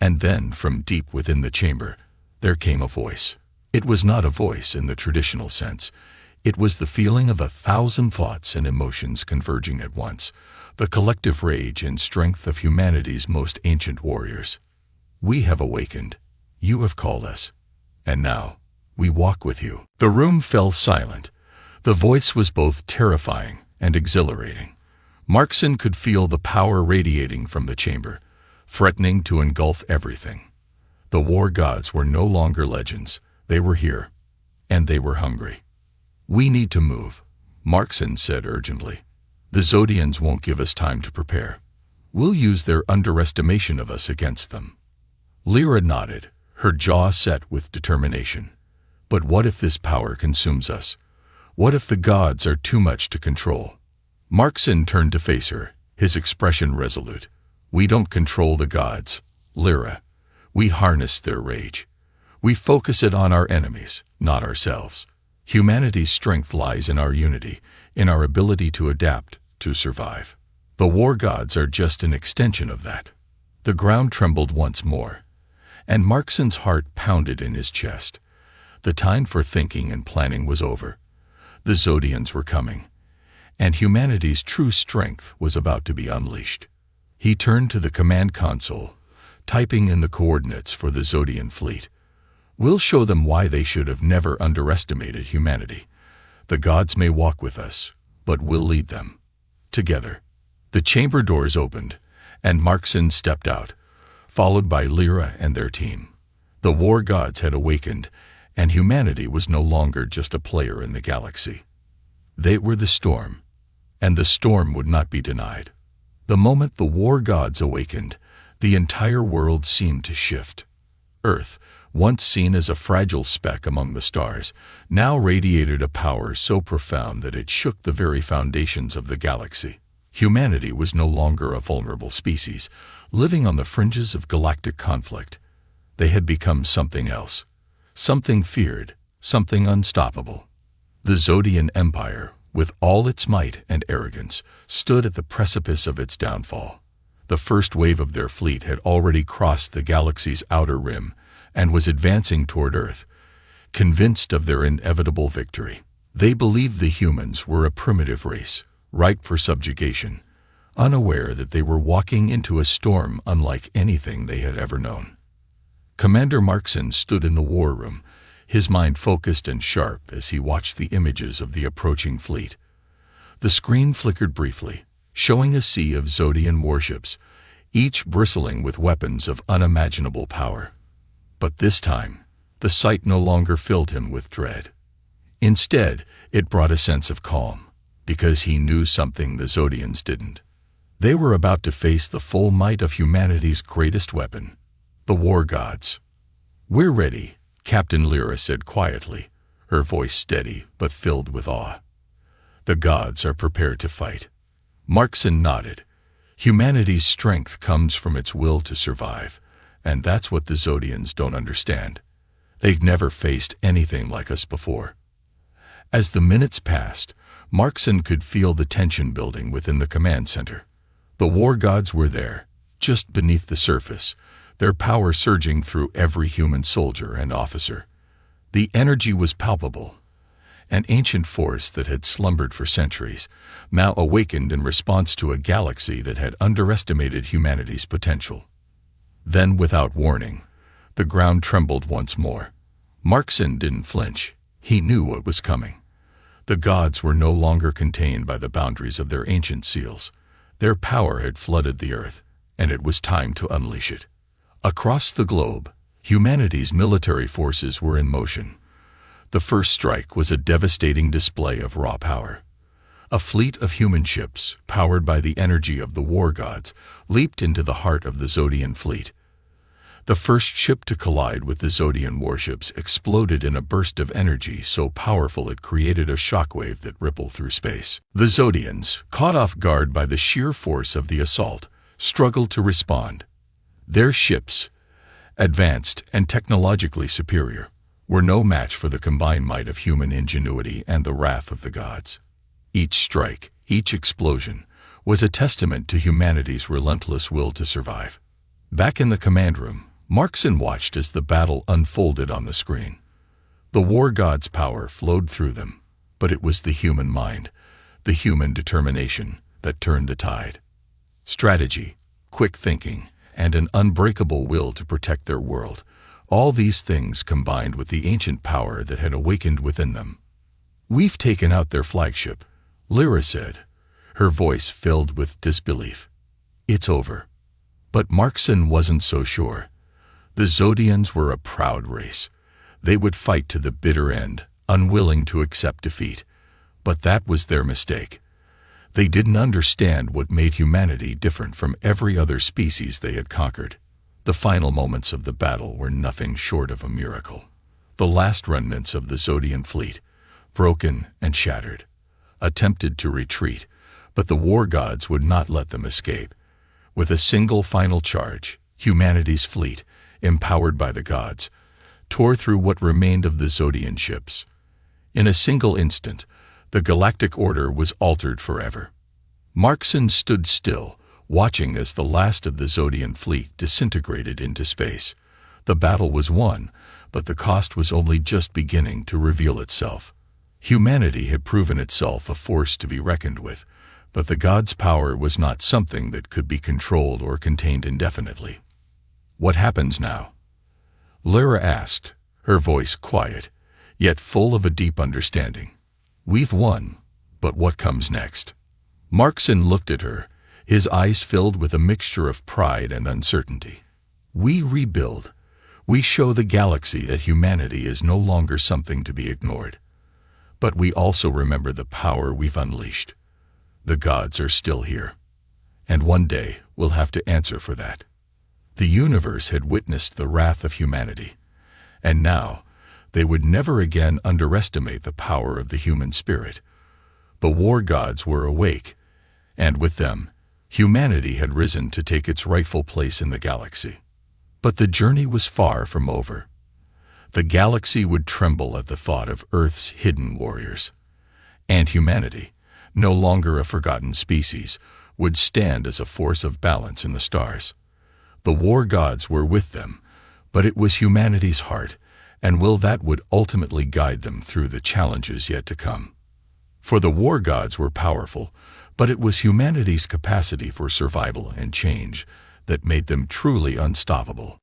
and then, from deep within the chamber, there came a voice. It was not a voice in the traditional sense. It was the feeling of 1,000 thoughts and emotions converging at once, the collective rage and strength of humanity's most ancient warriors. "We have awakened. You have called us. And now, We walk with you." The room fell silent. The voice was both terrifying and exhilarating. Markson could feel the power radiating from the chamber, threatening to engulf everything. The war gods were no longer legends. They were here, and they were hungry. "We need to move," Markson said urgently. "The Zodians won't give us time to prepare. We'll use their underestimation of us against them." Lyra nodded, her jaw set with determination. "But what if this power consumes us? What if the gods are too much to control?" Markson turned to face her, his expression resolute. "We don't control the gods, Lyra. We harness their rage. We focus it on our enemies, not ourselves. Humanity's strength lies in our unity, in our ability to adapt, to survive. The war gods are just an extension of that." The ground trembled once more, and Markson's heart pounded in his chest. The time for thinking and planning was over. The Zodians were coming, and humanity's true strength was about to be unleashed. He turned to the command console, typing in the coordinates for the Zodian fleet. "We'll show them why they should have never underestimated humanity. The gods may walk with us, but we'll lead them. Together." The chamber doors opened, and Markson stepped out, followed by Lyra and their team. The war gods had awakened, and humanity was no longer just a player in the galaxy. They were the storm, and the storm would not be denied. The moment the war gods awakened, the entire world seemed to shift. Earth, once seen as a fragile speck among the stars, now radiated a power so profound that it shook the very foundations of the galaxy. Humanity was no longer a vulnerable species, living on the fringes of galactic conflict. They had become something else. Something feared, something unstoppable. The Zodian Empire, with all its might and arrogance, stood at the precipice of its downfall. The first wave of their fleet had already crossed the galaxy's outer rim and was advancing toward Earth, convinced of their inevitable victory. They believed the humans were a primitive race, ripe for subjugation, unaware that they were walking into a storm unlike anything they had ever known. Commander Markson stood in the war room, his mind focused and sharp as he watched the images of the approaching fleet. The screen flickered briefly, showing a sea of Zodian warships, each bristling with weapons of unimaginable power. But this time, the sight no longer filled him with dread. Instead, it brought a sense of calm, because he knew something the Zodians didn't. They were about to face the full might of humanity's greatest weapon, the war gods. "We're ready," Captain Lyra said quietly, her voice steady but filled with awe. "The gods are prepared to fight." Markson nodded. Humanity's strength comes from its will to survive, and that's what the Zodians don't understand. They've never faced anything like us before. As the minutes passed, Markson could feel the tension building within the command center. The war gods were there, just beneath the surface, their power surging through every human soldier and officer. The energy was palpable. An ancient force that had slumbered for centuries, now awakened in response to a galaxy that had underestimated humanity's potential. Then, without warning, the ground trembled once more. Markson didn't flinch. He knew what was coming. The gods were no longer contained by the boundaries of their ancient seals. Their power had flooded the earth, and it was time to unleash it. Across the globe, humanity's military forces were in motion. The first strike was a devastating display of raw power. A fleet of human ships, powered by the energy of the war gods, leaped into the heart of the Zodian fleet. The first ship to collide with the Zodian warships exploded in a burst of energy so powerful it created a shockwave that rippled through space. The Zodians, caught off guard by the sheer force of the assault, struggled to respond. Their ships, advanced and technologically superior, were no match for the combined might of human ingenuity and the wrath of the gods. Each strike, each explosion, was a testament to humanity's relentless will to survive. Back in the command room, Markson watched as the battle unfolded on the screen. The war gods' power flowed through them, but it was the human mind, the human determination, that turned the tide. Strategy, quick thinking, and an unbreakable will to protect their world All these things combined with the ancient power that had awakened within them. "We've taken out their flagship," Lyra said, her voice filled with disbelief. "It's over." But Markson wasn't so sure. The Zodians were a proud race. They would fight to the bitter end, unwilling to accept defeat. But that was their mistake. They didn't understand what made humanity different from every other species they had conquered. The final moments of the battle were nothing short of a miracle. The last remnants of the Zodian fleet, broken and shattered, attempted to retreat, but the war gods would not let them escape. With a single final charge, humanity's fleet, empowered by the gods, tore through what remained of the Zodian ships. In a single instant, the galactic order was altered forever. Markson stood still, watching as the last of the Zodian fleet disintegrated into space. The battle was won, but the cost was only just beginning to reveal itself. Humanity had proven itself a force to be reckoned with, but the gods' power was not something that could be controlled or contained indefinitely. "What happens now?" Lyra asked, her voice quiet, yet full of a deep understanding. "We've won, but what comes next?" Markson looked at her, his eyes filled with a mixture of pride and uncertainty. "We rebuild. We show the galaxy that humanity is no longer something to be ignored. But we also remember the power we've unleashed. The gods are still here, and one day we'll have to answer for that." The universe had witnessed the wrath of humanity, and now they would never again underestimate the power of the human spirit. The war gods were awake, and with them, humanity had risen to take its rightful place in the galaxy. But the journey was far from over. The galaxy would tremble at the thought of Earth's hidden warriors, and humanity, no longer a forgotten species, would stand as a force of balance in the stars. The war gods were with them, but it was humanity's heart and will that would ultimately guide them through the challenges yet to come. For the war gods were powerful, but it was humanity's capacity for survival and change that made them truly unstoppable.